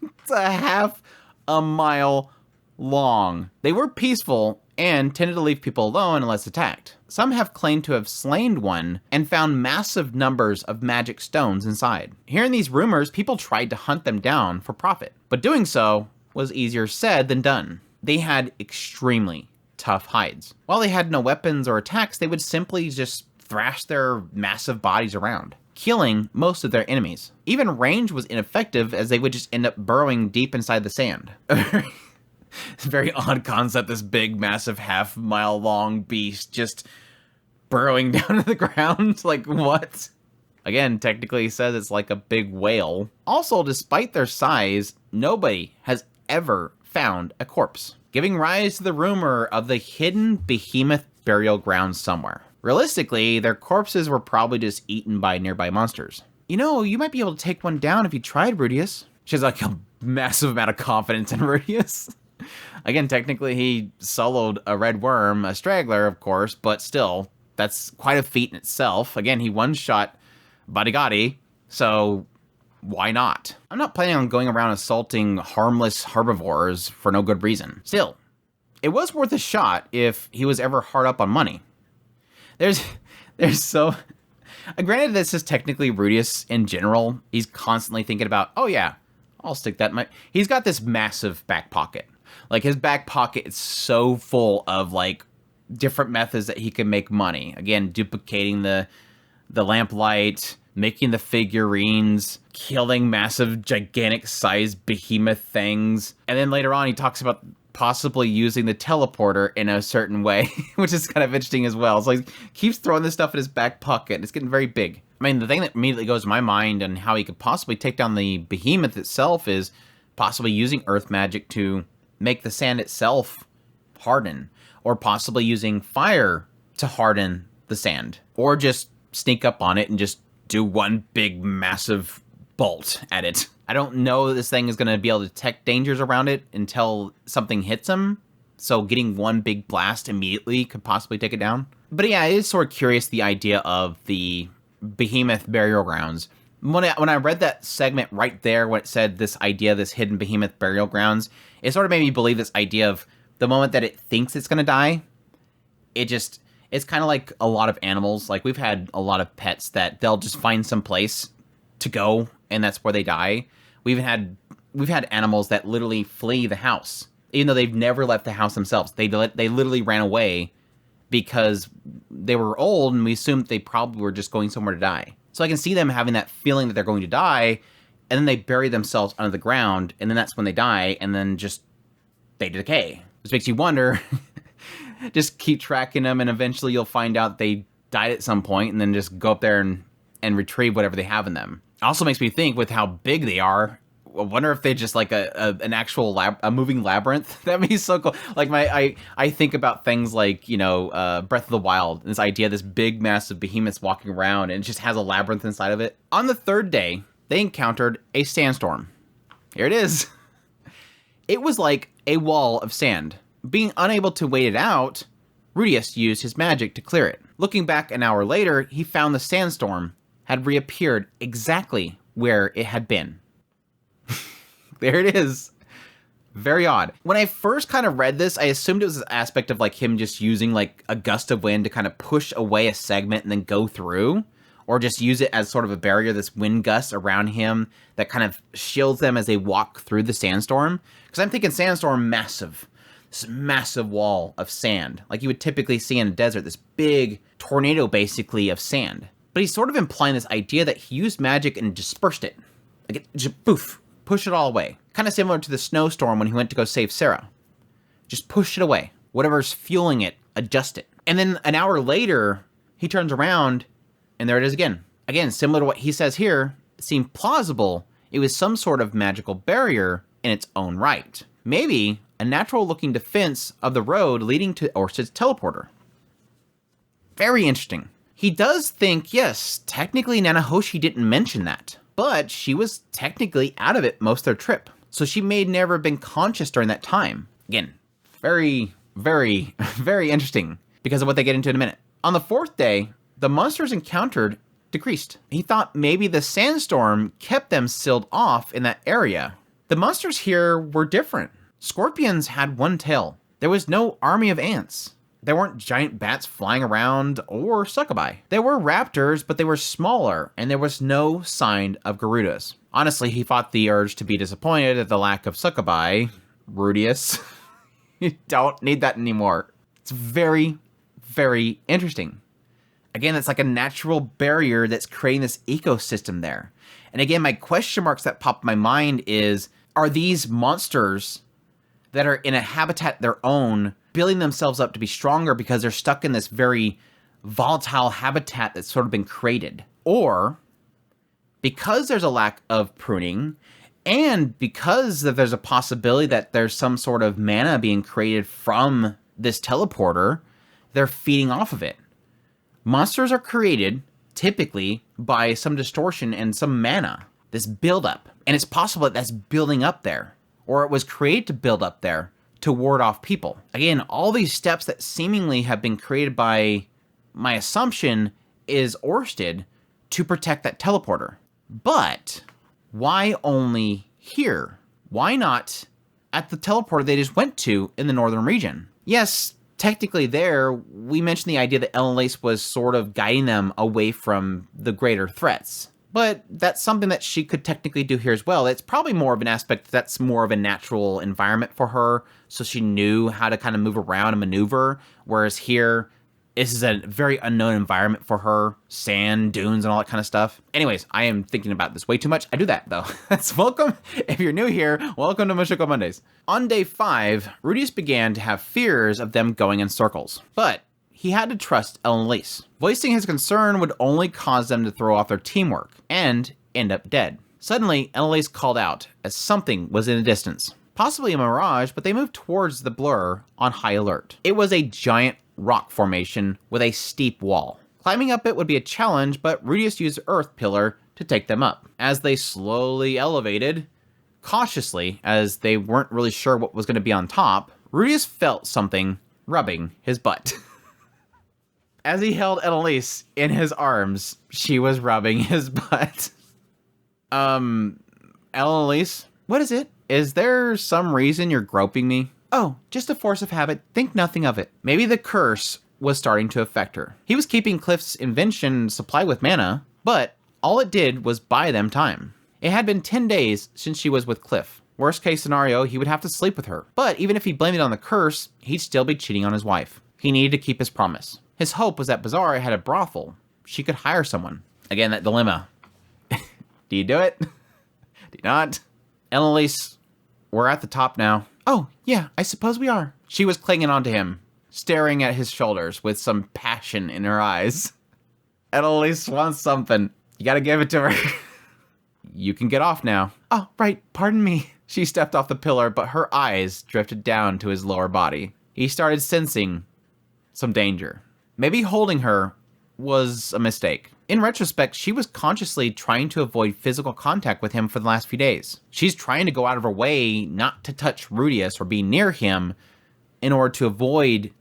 It's a half a mile long. They were peaceful and tended to leave people alone unless attacked. Some have claimed to have slain one and found massive numbers of magic stones inside. Hearing these rumors, people tried to hunt them down for profit, but doing so was easier said than done. They had extremely tough hides. While they had no weapons or attacks, they would simply just thrash their massive bodies around, killing most of their enemies. Even range was ineffective, as they would just end up burrowing deep inside the sand. It's a very odd concept, this big, massive, half-mile long beast just burrowing down to the ground. Like, what? Again, technically he says it's like a big whale. Also, despite their size, nobody has ever found a corpse, giving rise to the rumor of the hidden behemoth burial ground somewhere. Realistically, their corpses were probably just eaten by nearby monsters. You know, you might be able to take one down if you tried, Rudius. She has like a massive amount of confidence in Rudius. Again, technically he soloed a red worm, a straggler, of course, but still, that's quite a feat in itself. Again, he one-shot Bodigati, so why not? I'm not planning on going around assaulting harmless herbivores for no good reason. Still, it was worth a shot if he was ever hard up on money. Granted, this is technically Rudius in general. He's constantly thinking about, oh yeah, I'll stick that in my... He's got this massive back pocket. Like, his back pocket is so full of, like, different methods that he can make money. Again, duplicating the lamplight, making the figurines, killing massive, gigantic-sized behemoth things. And then later on, he talks about possibly using the teleporter in a certain way, which is kind of interesting as well. So he keeps throwing this stuff in his back pocket. It's getting very big. I mean, the thing that immediately goes to my mind on how he could possibly take down the behemoth itself is possibly using earth magic to make the sand itself harden, or possibly using fire to harden the sand, or just sneak up on it and just do one big massive bolt at it. I don't know this thing is going to be able to detect dangers around it until something hits him, so getting one big blast immediately could possibly take it down. But yeah, it is sort of curious, the idea of the behemoth burial grounds. When I read that segment right there, when it said this idea, this hidden behemoth burial grounds, it sort of made me believe this idea of the moment that it thinks it's going to die, it's kind of like a lot of animals. Like, we've had a lot of pets that they'll just find some place to go, and that's where they die. We've had animals that literally flee the house, even though they've never left the house themselves. They literally ran away because they were old, and we assumed they probably were just going somewhere to die. So I can see them having that feeling that they're going to die, and then they bury themselves under the ground, and then that's when they die, and then just they decay. Which makes you wonder, just keep tracking them, and eventually you'll find out they died at some point, and then just go up there and retrieve whatever they have in them. It also makes me think, with how big they are, I wonder if they're just like an actual a moving labyrinth. That'd be so cool. Like, I think about things like, you know, Breath of the Wild, this idea, this big massive behemoth's walking around and it just has a labyrinth inside of it. On the third day, they encountered a sandstorm. Here it is. It was like a wall of sand. Being unable to wait it out, Rudius used his magic to clear it. Looking back an hour later, he found the sandstorm had reappeared exactly where it had been. There it is. Very odd. When I first kind of read this, I assumed it was an aspect of like him just using like a gust of wind to kind of push away a segment and then go through, or just use it as sort of a barrier, this wind gust around him that kind of shields them as they walk through the sandstorm. Because I'm thinking sandstorm, massive. This massive wall of sand, like you would typically see in a desert, this big tornado basically of sand. But he's sort of implying this idea that he used magic and dispersed it. Like, it just poof. Push it all away. Kind of similar to the snowstorm when he went to go save Sarah. Just push it away. Whatever's fueling it, adjust it. And then an hour later, he turns around, and there it is again. Again, similar to what he says here, it seemed plausible it was some sort of magical barrier in its own right. Maybe a natural-looking defense of the road leading to Orsted's teleporter. Very interesting. He does think, yes, technically Nanahoshi didn't mention that, but she was technically out of it most of their trip. So she may never have been conscious during that time. Again, very, very, very interesting because of what they get into in a minute. On the fourth day, the monsters encountered decreased. He thought maybe the sandstorm kept them sealed off in that area. The monsters here were different. Scorpions had one tail. There was no army of ants. There weren't giant bats flying around or succubi. There were raptors, but they were smaller, and there was no sign of Garudas. Honestly, he fought the urge to be disappointed at the lack of succubi. Rudius. You don't need that anymore. It's very, very interesting. Again, it's like a natural barrier that's creating this ecosystem there. And again, my question marks that pop in my mind is, are these monsters that are in a habitat their own building themselves up to be stronger because they're stuck in this very volatile habitat that's sort of been created? Or because there's a lack of pruning, and because there's a possibility that there's some sort of mana being created from this teleporter, they're feeding off of it. Monsters are created typically by some distortion and some mana, this buildup. And it's possible that that's building up there, or it was created to build up there to ward off people. Again, all these steps that seemingly have been created by, my assumption is Orsted, to protect that teleporter. But why only here? Why not at the teleporter they just went to in the northern region? Yes, technically there, we mentioned the idea that Elolace was sort of guiding them away from the greater threats. But that's something that she could technically do here as well. It's probably more of an aspect that's more of a natural environment for her, so she knew how to kind of move around and maneuver, whereas here, this is a very unknown environment for her. Sand, dunes, and all that kind of stuff. Anyways, I am thinking about this way too much. I do that, though. That's welcome. If you're new here, welcome to Mushoku Mondays. On day 5, Rudius began to have fears of them going in circles. But he had to trust Elolace. Voicing his concern would only cause them to throw off their teamwork and end up dead. Suddenly, Elolace called out as something was in the distance. Possibly a mirage, but they moved towards the blur on high alert. It was a giant rock formation with a steep wall. Climbing up it would be a challenge, but Rudius used Earth Pillar to take them up. As they slowly elevated, cautiously, as they weren't really sure what was going to be on top, Rudius felt something rubbing his butt. As he held Elolace in his arms, she was rubbing his butt. Elolace, what is it? Is there some reason you're groping me? Oh, just a force of habit. Think nothing of it. Maybe the curse was starting to affect her. He was keeping Cliff's invention supplied with mana, but all it did was buy them time. It had been 10 days since she was with Cliff. Worst case scenario, he would have to sleep with her. But even if he blamed it on the curse, he'd still be cheating on his wife. He needed to keep his promise. His hope was that Bazaar had a brothel. She could hire someone. Again, that dilemma. Do you do it? Do you not? Elolace, we're at the top now. Oh, yeah, I suppose we are. She was clinging onto him, staring at his shoulders with some passion in her eyes. Elolace wants something. You gotta give it to her. You can get off now. Oh, right, pardon me. She stepped off the pillar, but her eyes drifted down to his lower body. He started sensing some danger. Maybe holding her was a mistake. In retrospect, she was consciously trying to avoid physical contact with him for the last few days. She's trying to go out of her way not to touch Rudius or be near him in order to avoid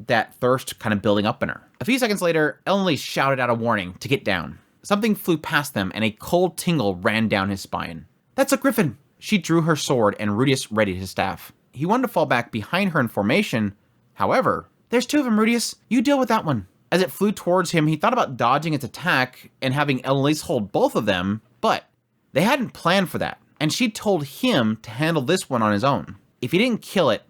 that thirst kind of building up in her. A few seconds later, Elolace shouted out a warning to get down. Something flew past them and a cold tingle ran down his spine. That's a griffin! She drew her sword and Rudius readied his staff. He wanted to fall back behind her in formation. However, there's 2 of them, Rudius. You deal with that one. As it flew towards him, he thought about dodging its attack and having Elolace hold both of them, but they hadn't planned for that, and she told him to handle this one on his own. If he didn't kill it,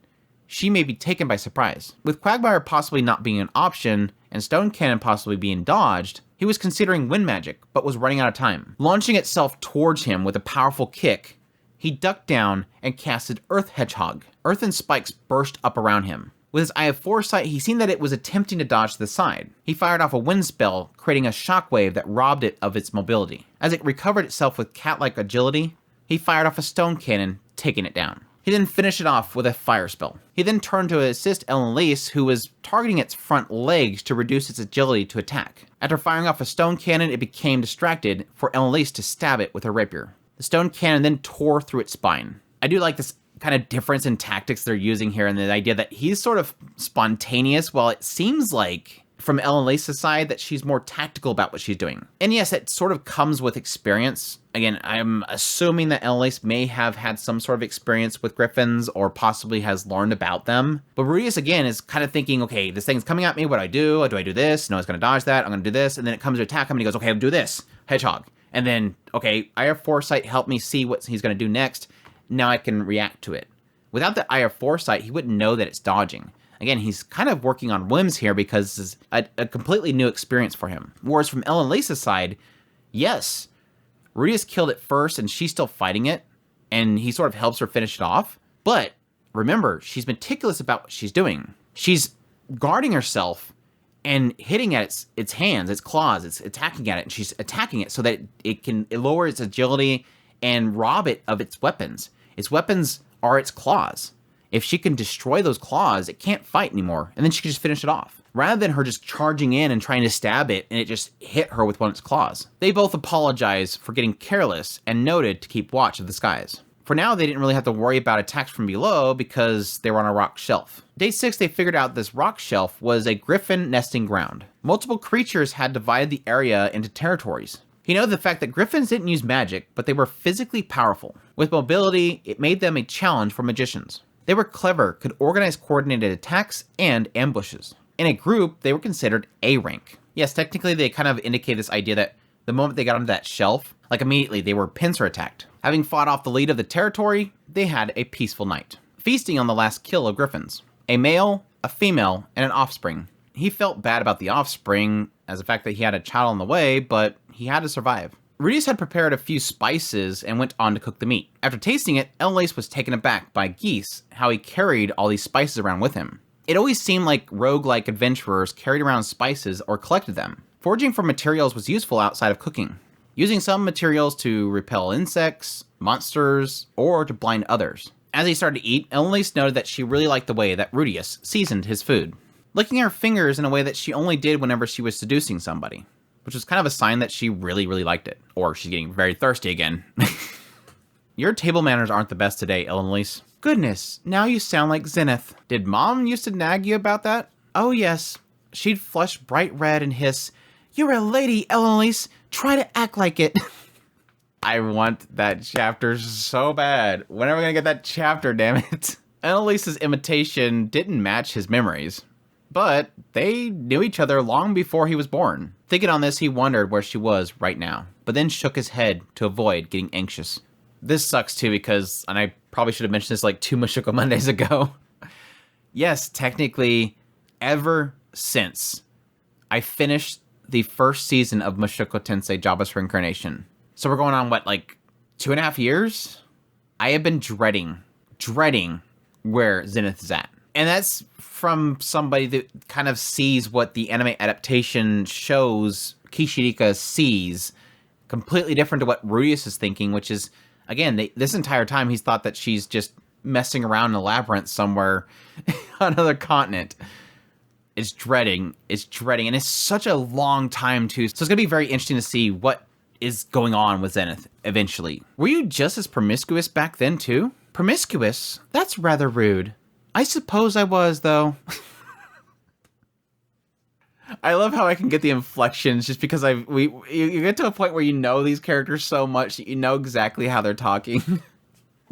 she may be taken by surprise. With Quagmire possibly not being an option, and Stone Cannon possibly being dodged, he was considering wind magic, but was running out of time. Launching itself towards him with a powerful kick, he ducked down and casted Earth Hedgehog. Earth and spikes burst up around him. With his eye of foresight, he seen that it was attempting to dodge to the side. He fired off a wind spell, creating a shockwave that robbed it of its mobility. As it recovered itself with cat-like agility, he fired off a stone cannon, taking it down. He then finished it off with a fire spell. He then turned to assist Elolace, who was targeting its front legs to reduce its agility to attack. After firing off a stone cannon, it became distracted for Elolace to stab it with her rapier. The stone cannon then tore through its spine. I do like this kind of difference in tactics they're using here, and the idea that he's sort of spontaneous while it seems like from Ellen Lace's side that she's more tactical about what she's doing. And yes, it sort of comes with experience. Again, I'm assuming that Ellen Lace may have had some sort of experience with griffins or possibly has learned about them. But Rudius, again, is kind of thinking, okay, this thing's coming at me. What do I do? Do I do this? No, it's going to dodge that. I'm going to do this. And then it comes to attack him and he goes, okay, I'll do this. Hedgehog. And then, okay, Eye of Foresight helped me see what he's going to do next. Now I can react to it. Without the Eye of Foresight, he wouldn't know that it's dodging. Again, he's kind of working on whims here because it's a completely new experience for him. Whereas from Ellen Lace's side, yes, Rudius killed it first and she's still fighting it, and he sort of helps her finish it off. But remember, she's meticulous about what she's doing. She's guarding herself and hitting at its hands, its claws, it's attacking at it, and she's attacking it so that it lower its agility and rob it of its weapons. Its weapons are its claws. If she can destroy those claws, it can't fight anymore, and then she can just finish it off. Rather than her just charging in and trying to stab it, and it just hit her with one of its claws. They both apologize for getting careless and noted to keep watch of the skies. For now, they didn't really have to worry about attacks from below because they were on a rock shelf. Day 6, they figured out this rock shelf was a griffin nesting ground. Multiple creatures had divided the area into territories. He noted the fact that griffins didn't use magic, but they were physically powerful. With mobility, it made them a challenge for magicians. They were clever, could organize coordinated attacks and ambushes. In a group, they were considered A rank. Yes, technically they kind of indicate this idea that the moment they got onto that shelf, like immediately they were pincer attacked. Having fought off the lead of the territory, they had a peaceful night, feasting on the last kill of griffins. A male, a female, and an offspring. He felt bad about the offspring, as the fact that he had a child on the way, but he had to survive. Rudius had prepared a few spices and went on to cook the meat. After tasting it, Ellen Lace was taken aback by Geese, how he carried all these spices around with him. It always seemed like roguelike adventurers carried around spices or collected them. Foraging for materials was useful outside of cooking, using some materials to repel insects, monsters, or to blind others. As he started to eat, Ellen Lace noted that she really liked the way that Rudius seasoned his food, licking her fingers in a way that she only did whenever she was seducing somebody, which was kind of a sign that she really, really liked it. Or she's getting very thirsty again. Your table manners aren't the best today, Ellen Lace. Goodness, now you sound like Zenith. Did Mom used to nag you about that? Oh yes. She'd flush bright red and hiss, "You're a lady, Ellen Lace. Try to act like it." I want that chapter so bad. When are we gonna get that chapter, damn it? Ellen Lace's imitation didn't match his memories, but they knew each other long before he was born. Thinking on this, he wondered where she was right now, but then shook his head to avoid getting anxious. This sucks too because, and I probably should have mentioned this like 2 Mushoku Mondays ago. Yes, technically, ever since I finished the first season of Mushoku Tensei Jobless Reincarnation. So we're going on, what, like 2.5 years? I have been dreading where Zenith is at. And that's from somebody that kind of sees what the anime adaptation shows Kishirika sees, completely different to what Rudius is thinking, which is, again, this entire time he's thought that she's just messing around in a labyrinth somewhere on another continent. It's dreading, and it's such a long time too, so it's gonna be very interesting to see what is going on with Zenith eventually. Were you just as promiscuous back then too? Promiscuous? That's rather rude. I suppose I was, though. I love how I can get the inflections just because you get to a point where you know these characters so much that you know exactly how they're talking.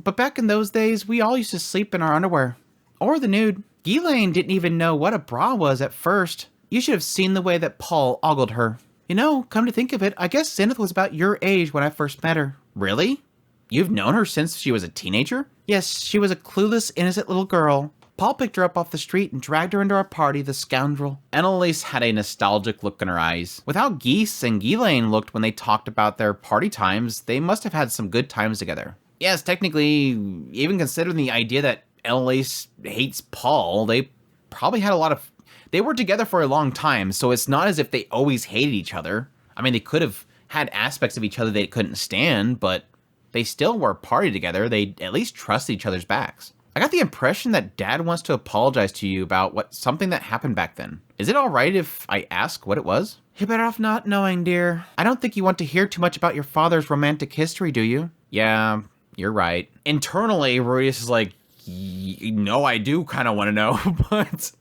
But back in those days, we all used to sleep in our underwear. Or the nude. Ghislaine didn't even know what a bra was at first. You should have seen the way that Paul ogled her. You know, come to think of it, I guess Zenith was about your age when I first met her. Really? You've known her since she was a teenager? Yes, she was a clueless, innocent little girl. Paul picked her up off the street and dragged her into our party, the scoundrel. Annalise had a nostalgic look in her eyes. With how Geese and Ghislaine looked when they talked about their party times, they must have had some good times together. Yes, technically, even considering the idea that Annalise hates Paul, they probably had they were together for a long time, so it's not as if they always hated each other. I mean, they could have had aspects of each other they couldn't stand, but they still were party together. They at least trusted each other's backs. I got the impression that Dad wants to apologize to you about something that happened back then. Is it alright if I ask what it was? You're better off not knowing, dear. I don't think you want to hear too much about your father's romantic history, do you? Yeah, you're right. Internally, Rudius is like, no, I do kind of want to know, but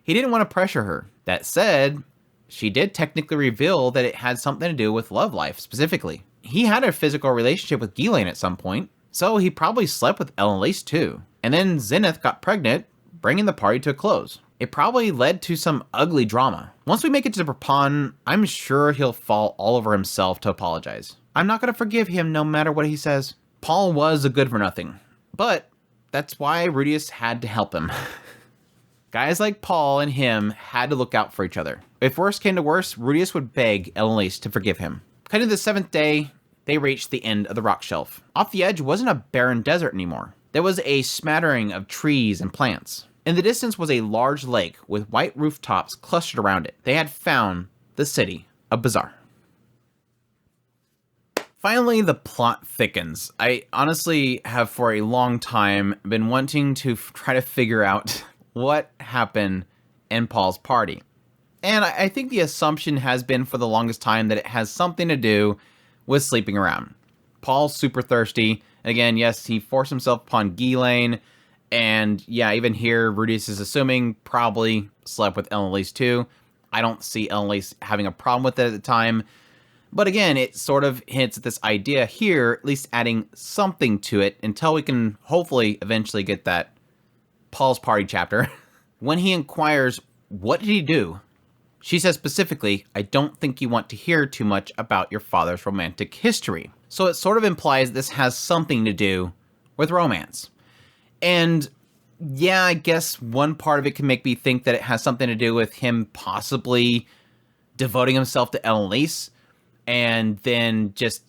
he didn't want to pressure her. That said, she did technically reveal that it had something to do with love life, specifically. He had a physical relationship with Ghislaine at some point, so he probably slept with Annalise too. And then Zenith got pregnant, bringing the party to a close. It probably led to some ugly drama. Once we make it to Prapon, I'm sure he'll fall all over himself to apologize. I'm not going to forgive him no matter what he says. Paul was a good for nothing, but that's why Rudius had to help him. Guys like Paul and him had to look out for each other. If worse came to worse, Rudius would beg Annalise to forgive him. Cutting to the 7th day, they reached the end of the rock shelf. Off the edge wasn't a barren desert anymore. There was a smattering of trees and plants. In the distance was a large lake with white rooftops clustered around it. They had found the city of Bazaar. Finally, the plot thickens. I honestly have for a long time been wanting to try to figure out what happened in Paul's party. And I think the assumption has been for the longest time that it has something to do with sleeping around. Paul's super thirsty. And again, yes, he forced himself upon Ghislaine. And yeah, even here, Rudius is assuming probably slept with Annalise too. I don't see Annalise having a problem with it at the time. But again, it sort of hints at this idea here, at least adding something to it until we can hopefully eventually get that Paul's party chapter. When he inquires, what did he do? She says specifically, I don't think you want to hear too much about your father's romantic history. So it sort of implies this has something to do with romance. And yeah, I guess one part of it can make me think that it has something to do with him possibly devoting himself to Annalise. And then just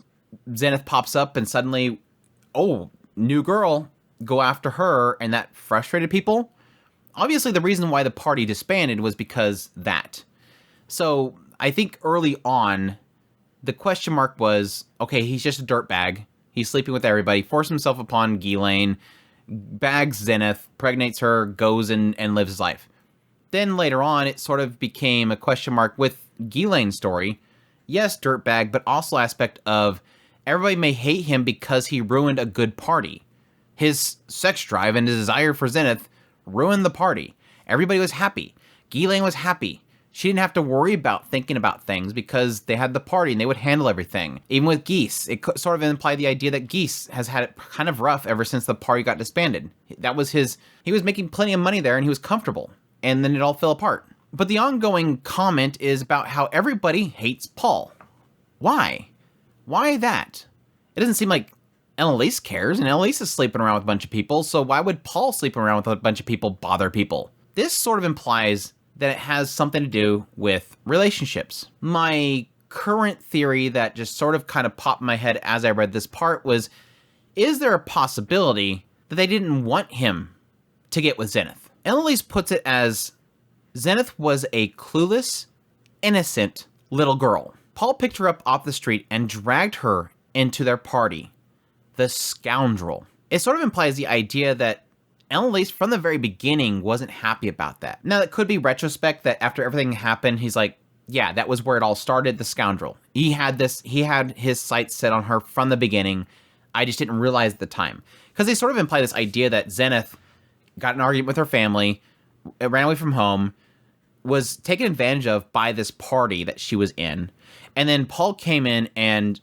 Zenith pops up and suddenly, oh, new girl, go after her. And that frustrated people. Obviously, the reason why the party disbanded was because that. So I think early on, the question mark was, okay, he's just a dirtbag. He's sleeping with everybody, forced himself upon Ghislaine, bags Zenith, pregnates her, goes and lives his life. Then later on, it sort of became a question mark with Ghislaine's story. Yes, dirtbag, but also aspect of everybody may hate him because he ruined a good party. His sex drive and his desire for Zenith ruined the party. Everybody was happy. Ghislaine was happy. She didn't have to worry about thinking about things because they had the party and they would handle everything. Even with Geese, it sort of implied the idea that Geese has had it kind of rough ever since the party got disbanded. That was he was making plenty of money there and he was comfortable. And then it all fell apart. But the ongoing comment is about how everybody hates Paul. Why? Why that? It doesn't seem like Annalise cares, and Annalise is sleeping around with a bunch of people, so why would Paul sleeping around with a bunch of people bother people? This sort of implies that it has something to do with relationships. My current theory that just sort of kind of popped in my head as I read this part was, is there a possibility that they didn't want him to get with Zenith? Annalise puts it as, Zenith was a clueless, innocent little girl. Paul picked her up off the street and dragged her into their party. The scoundrel. It sort of implies the idea that Annalise from the very beginning wasn't happy about that. Now, it could be retrospect that after everything happened, he's like, yeah, that was where it all started, the scoundrel. He had his sights set on her from the beginning. I just didn't realize at the time. Because they sort of imply this idea that Zenith got in an argument with her family, ran away from home, was taken advantage of by this party that she was in. And then Paul came in and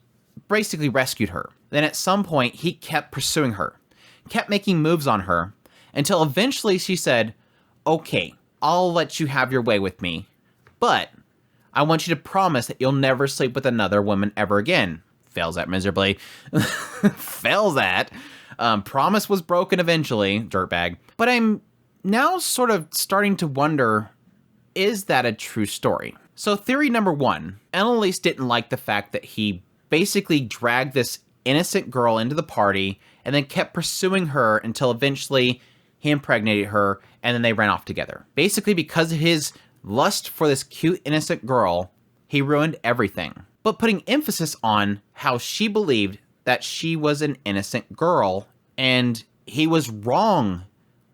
basically rescued her. Then at some point, he kept pursuing her, kept making moves on her, until eventually she said, okay, I'll let you have your way with me, but I want you to promise that you'll never sleep with another woman ever again. Fails that miserably. Fails that. Promise was broken eventually, dirtbag. But I'm now sort of starting to wonder, is that a true story? So theory number one, Annalise didn't like the fact that he basically dragged this innocent girl into the party and then kept pursuing her until eventually he impregnated her and then they ran off together. Basically, because of his lust for this cute, innocent girl, he ruined everything. But putting emphasis on how she believed that she was an innocent girl and he was wrong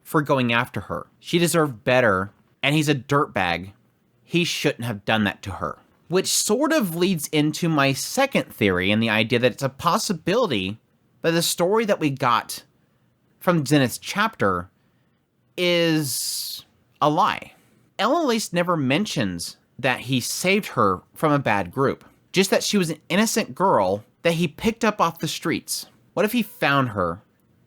for going after her. She deserved better, and he's a dirtbag. He shouldn't have done that to her. Which sort of leads into my second theory and the idea that it's a possibility that the story that we got from Zenith's chapter is a lie. Elelise never mentions that he saved her from a bad group. Just that she was an innocent girl that he picked up off the streets. What if he found her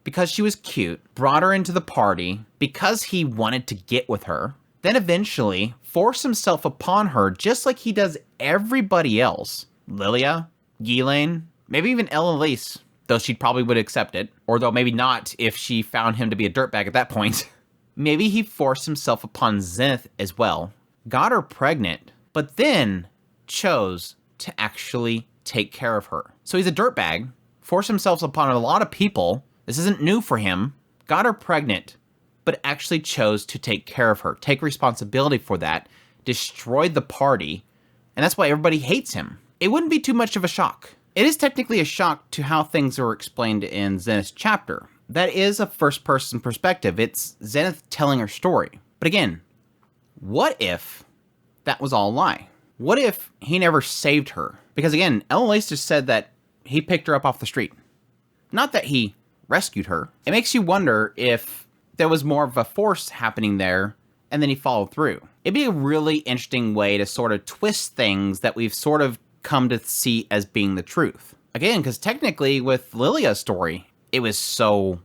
because she was cute, brought her into the party because he wanted to get with her, then eventually forced himself upon her just like he does everybody else? Lilia, Ghislaine, maybe even Elelise, though she probably would accept it, or though maybe not if she found him to be a dirtbag at that point. Maybe he forced himself upon Zenith as well, got her pregnant, but then chose to actually take care of her. So he's a dirtbag, forced himself upon a lot of people. This isn't new for him. Got her pregnant, but actually chose to take care of her, take responsibility for that, destroyed the party, and that's why everybody hates him. It wouldn't be too much of a shock. It is technically a shock to how things are explained in Zenith's chapter. That is a first-person perspective. It's Zenith telling her story. But again, what if that was all a lie? What if he never saved her? Because again, Elelise just said that he picked her up off the street. Not that he rescued her. It makes you wonder if there was more of a force happening there and then he followed through. It'd be a really interesting way to sort of twist things that we've sort of come to see as being the truth. Again, because technically with Lilia's story, it was so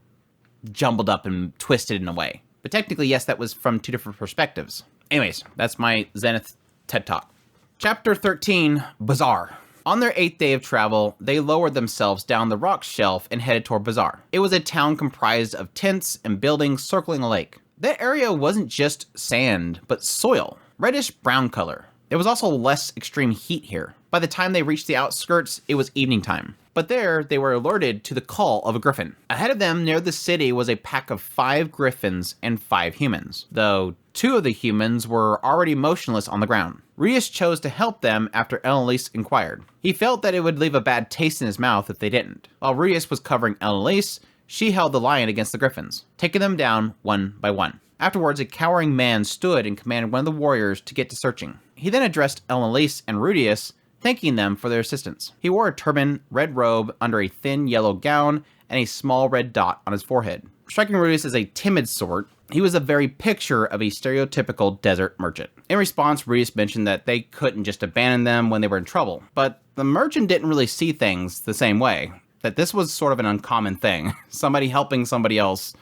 jumbled up and twisted in a way. But technically, yes, that was from two different perspectives. Anyways, that's my Zenith TED Talk. Chapter 13, Bazaar. On their 8th day of travel, they lowered themselves down the rock shelf and headed toward Bazaar. It was a town comprised of tents and buildings circling a lake. That area wasn't just sand, but soil, reddish brown color. There was also less extreme heat here. By the time they reached the outskirts, it was evening time. But there, they were alerted to the call of a griffin. Ahead of them, near the city, was a pack of 5 griffins and 5 humans, though 2 of the humans were already motionless on the ground. Rias chose to help them after Elelise inquired. He felt that it would leave a bad taste in his mouth if they didn't. While Rias was covering Elelise, she held the lion against the griffins, taking them down one by one. Afterwards, a cowering man stood and commanded one of the warriors to get to searching. He then addressed Elelise and Rudius, thanking them for their assistance. He wore a turban, red robe under a thin yellow gown, and a small red dot on his forehead. Striking Rudius as a timid sort, he was a very picture of a stereotypical desert merchant. In response, Rudius mentioned that they couldn't just abandon them when they were in trouble, but the merchant didn't really see things the same way, that this was sort of an uncommon thing. Somebody helping somebody else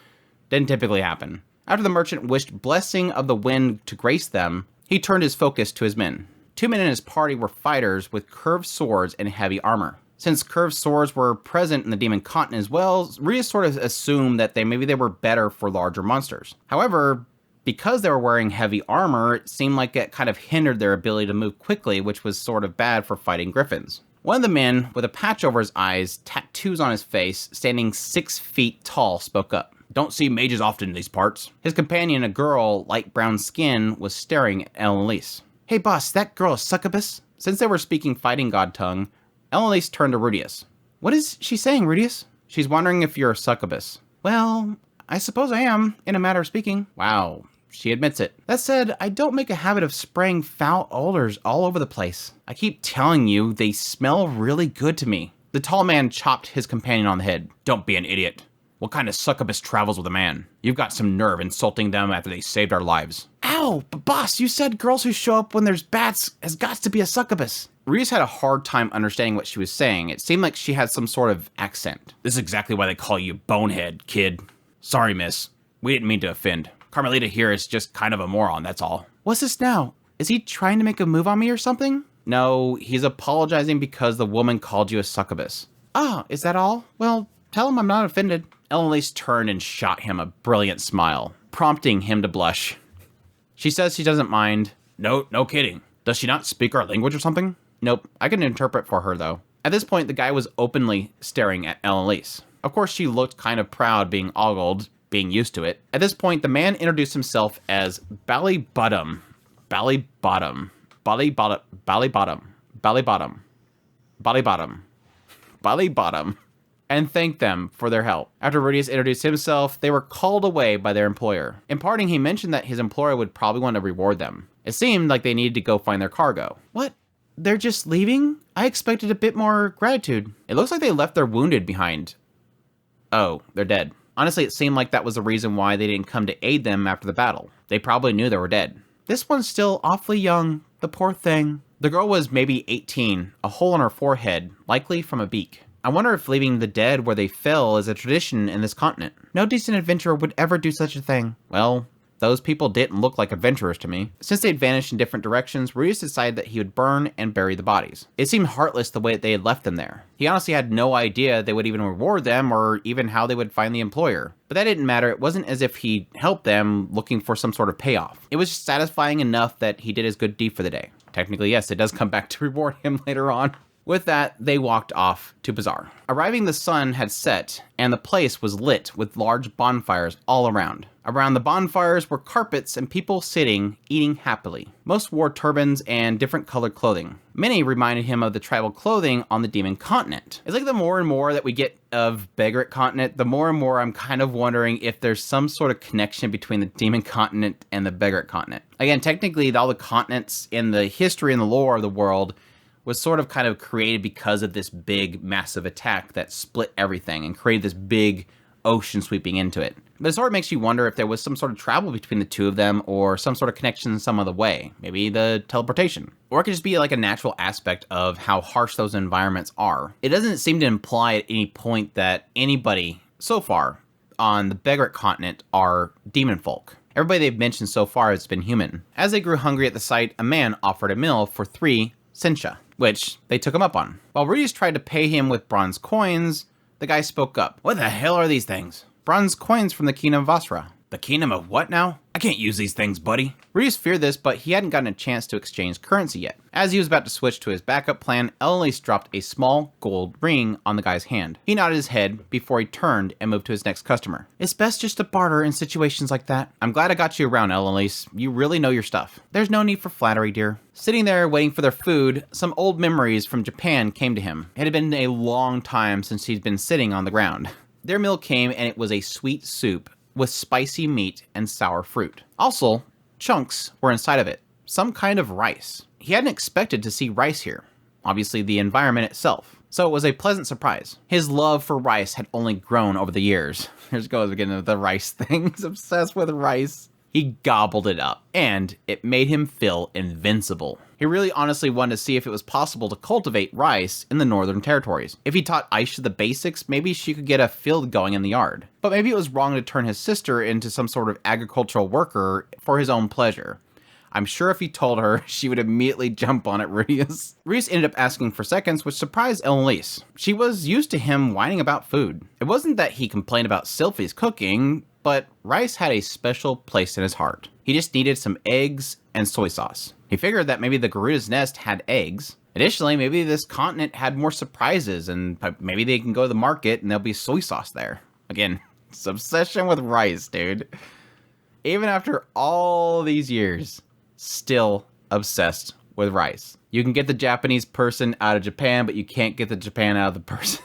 didn't typically happen. After the merchant wished blessing of the wind to grace them, he turned his focus to his men. 2 men in his party were fighters with curved swords and heavy armor. Since curved swords were present in the Demon Continent as well, Rias sort of assumed that maybe they were better for larger monsters. However, because they were wearing heavy armor, it seemed like it kind of hindered their ability to move quickly, which was sort of bad for fighting griffins. One of the men, with a patch over his eyes, tattoos on his face, standing 6 feet tall, spoke up. "Don't see mages often in these parts." His companion, a girl, light brown skin, was staring at Elelise. "Hey boss, that girl a succubus?" Since they were speaking fighting god tongue, Elelise turned to Rudius. "What is she saying, Rudius?" "She's wondering if you're a succubus." "Well, I suppose I am, in a matter of speaking." "Wow, she admits it." "That said, I don't make a habit of spraying foul odors all over the place. I keep telling you, they smell really good to me." The tall man chopped his companion on the head. "Don't be an idiot. What kind of succubus travels with a man? You've got some nerve insulting them after they saved our lives." "Ow, but boss, you said girls who show up when there's bats has got to be a succubus." Rias had a hard time understanding what she was saying. It seemed like she had some sort of accent. "This is exactly why they call you Bonehead, kid. Sorry, miss. We didn't mean to offend. Carmelita here is just kind of a moron, that's all." "What's this now? Is he trying to make a move on me or something?" "No, he's apologizing because the woman called you a succubus." "Ah, is that all? Well, tell him I'm not offended." Elelise turned and shot him a brilliant smile, prompting him to blush. She says she doesn't mind. No kidding. Does she not speak our language or something?" "Nope, I can interpret for her though." At this point, the guy was openly staring at Elelise. Of course, she looked kind of proud being ogled, being used to it. At this point, the man introduced himself as Ballybottom. Ballybottom. Ballybottom. Ballybottom. Ballybottom. Ballybottom. Ballybottom. And thanked them for their help. After Rudius introduced himself, they were called away by their employer. In parting, he mentioned that his employer would probably want to reward them. It seemed like they needed to go find their cargo. "What? They're just leaving? I expected a bit more gratitude." "It looks like they left their wounded behind." "Oh, they're dead." Honestly, it seemed like that was the reason why they didn't come to aid them after the battle. They probably knew they were dead. This one's still awfully young. The poor thing. The girl was maybe 18, a hole in her forehead, likely from a beak. I wonder if leaving the dead where they fell is a tradition in this continent. No decent adventurer would ever do such a thing. Well, those people didn't look like adventurers to me. Since they'd vanished in different directions, Rudius decided that he would burn and bury the bodies. It seemed heartless the way that they had left them there. He honestly had no idea they would even reward them or even how they would find the employer. But that didn't matter. It wasn't as if he helped them looking for some sort of payoff. It was just satisfying enough that he did his good deed for the day. Technically, yes, it does come back to reward him later on. With that, they walked off to Bazaar. Arriving, the sun had set, and the place was lit with large bonfires all around. Around the bonfires were carpets and people sitting, eating happily. Most wore turbans and different colored clothing. Many reminded him of the tribal clothing on the Demon Continent. It's like the more and more that we get of Beggaret Continent, the more and more I'm kind of wondering if there's some sort of connection between the Demon Continent and the Beggaret Continent. Again, technically, all the continents in the history and the lore of the world was sort of kind of created because of this big, massive attack that split everything and created this big ocean sweeping into it. But it sort of makes you wonder if there was some sort of travel between the two of them or some sort of connection in some other way. Maybe the teleportation. Or it could just be like a natural aspect of how harsh those environments are. It doesn't seem to imply at any point that anybody so far on the Beggaret Continent are demon folk. Everybody they've mentioned so far has been human. As they grew hungry at the sight, a man offered a meal for 3 Sensha, which they took him up on. While Rudius tried to pay him with bronze coins, the guy spoke up. What the hell are these things? Bronze coins from the Kingdom of Vasra. The Kingdom of what now? I can't use these things, buddy. Rudius feared this, but he hadn't gotten a chance to exchange currency yet. As he was about to switch to his backup plan, Elise dropped a small gold ring on the guy's hand. He nodded his head before he turned and moved to his next customer. It's best just to barter in situations like that. I'm glad I got you around, Elise. You really know your stuff. There's no need for flattery, dear. Sitting there waiting for their food, some old memories from Japan came to him. It had been a long time since he'd been sitting on the ground. Their meal came and it was a sweet soup with spicy meat and sour fruit. Also, chunks were inside of it, some kind of rice. He hadn't expected to see rice here, obviously the environment itself, so it was a pleasant surprise. His love for rice had only grown over the years. Here goes again with the rice thing. He's obsessed with rice. He gobbled it up, and it made him feel invincible. He really honestly wanted to see if it was possible to cultivate rice in the Northern Territories. If he taught Aisha the basics, maybe she could get a field going in the yard. But maybe it was wrong to turn his sister into some sort of agricultural worker for his own pleasure. I'm sure if he told her, she would immediately jump on it, Rudius. Rudius ended up asking for seconds, which surprised Elise. She was used to him whining about food. It wasn't that he complained about Sylphie's cooking, but rice had a special place in his heart. He just needed some eggs and soy sauce. He figured that maybe the Garuda's Nest had eggs. Additionally, maybe this continent had more surprises, and maybe they can go to the market and there'll be soy sauce there. Again, it's obsession with rice, dude. Even after all these years, still obsessed with rice. You can get the Japanese person out of Japan, but you can't get the Japan out of the person.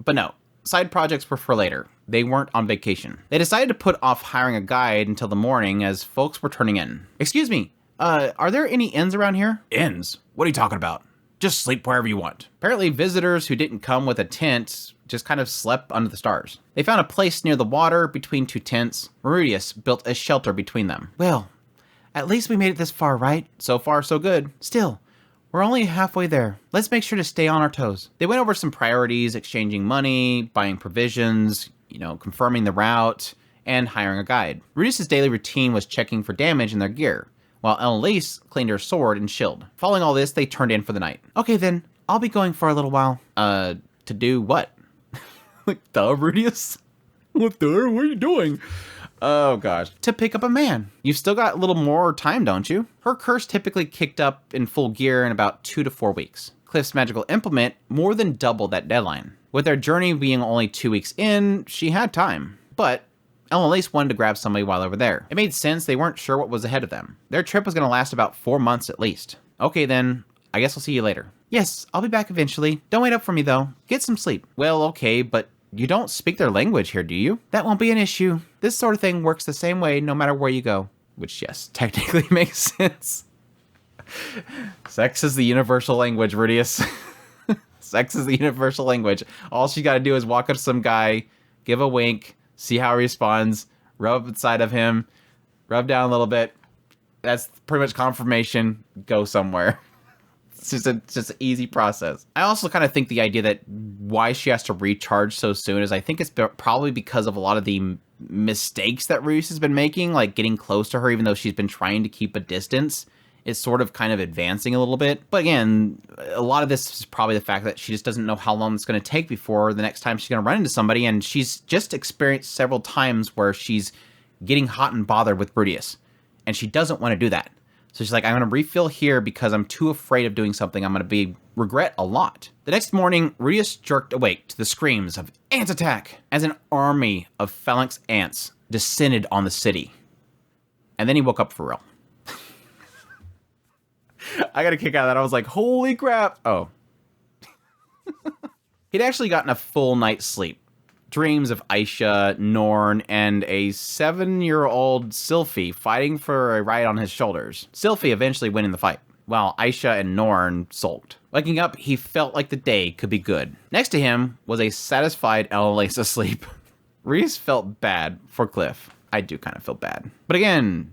But no, side projects were for later. They weren't on vacation. They decided to put off hiring a guide until the morning as folks were turning in. Excuse me, are there any inns around here? Inns? What are you talking about? Just sleep wherever you want. Apparently visitors who didn't come with a tent just kind of slept under the stars. They found a place near the water between 2 tents. Rudius built a shelter between them. Well, at least we made it this far, right? So far, so good. Still, we're only halfway there. Let's make sure to stay on our toes. They went over some priorities, exchanging money, buying provisions, confirming the route, and hiring a guide. Rudius' daily routine was checking for damage in their gear, while Elise cleaned her sword and shield. Following all this, they turned in for the night. Okay then, I'll be going for a little while. To do what? Like, Rudius? What are you doing? Oh gosh. To pick up a man. You've still got a little more time, don't you? Her curse typically kicked up in full gear in about 2 to 4 weeks. Cliff's magical implement more than doubled that deadline. With their journey being only 2 weeks in, she had time. But Elise wanted to grab somebody while over there. It made sense, they weren't sure what was ahead of them. Their trip was going to last about 4 months at least. Okay then, I guess I'll see you later. Yes, I'll be back eventually. Don't wait up for me though. Get some sleep. Well, okay, but you don't speak their language here, do you? That won't be an issue. This sort of thing works the same way no matter where you go. Which, yes, technically makes sense. Sex is the universal language, Rudius. Sex is the universal language. All she gotta do is walk up to some guy, give a wink, see how he responds, rub up inside of him, rub down a little bit, That's pretty much confirmation. Go somewhere. It's just an easy process. I also kind of think the idea that why she has to recharge so soon is I think it's probably because of a lot of the mistakes that Rudeus has been making, like getting close to her even though she's been trying to keep a distance. Is sort of kind of advancing a little bit. But again, a lot of this is probably the fact that she just doesn't know how long it's going to take before the next time she's going to run into somebody, and she's just experienced several times where she's getting hot and bothered with Rudeus, and she doesn't want to do that. So she's like, I'm going to refill here because I'm too afraid of doing something I'm going to regret a lot. The next morning, Rudeus jerked awake to the screams of ant attack as an army of phalanx ants descended on the city. And then he woke up for real. I got a kick out of that. I was like, holy crap. Oh. He'd actually gotten a full night's sleep. Dreams of Aisha, Norn, and a 7-year-old Sylphie fighting for a ride on his shoulders. Sylphie eventually winning the fight, while Aisha and Norn sulked. Waking up, he felt like the day could be good. Next to him was a satisfied Elalace asleep. Reese felt bad for Cliff. I do kind of feel bad. But again,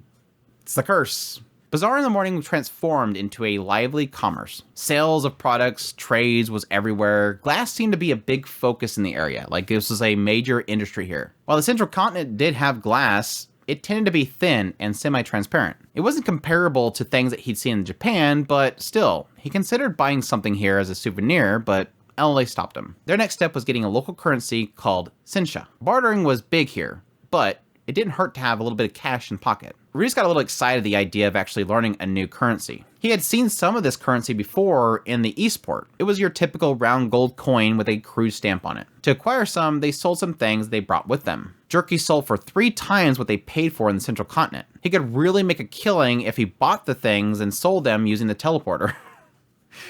it's the curse. Bazaar in the morning transformed into a lively commerce. Sales of products, trades was everywhere. Glass seemed to be a big focus in the area, like this was a major industry here. While the central continent did have glass, it tended to be thin and semi-transparent. It wasn't comparable to things that he'd seen in Japan, but still, he considered buying something here as a souvenir, but LA stopped him. Their next step was getting a local currency called Sensha. Bartering was big here, but it didn't hurt to have a little bit of cash in pocket. Reese got a little excited at the idea of actually learning a new currency. He had seen some of this currency before in the Eastport. It was your typical round gold coin with a cruise stamp on it. To acquire some, they sold some things they brought with them. Jerky sold for 3 times what they paid for in the central continent. He could really make a killing if he bought the things and sold them using the teleporter.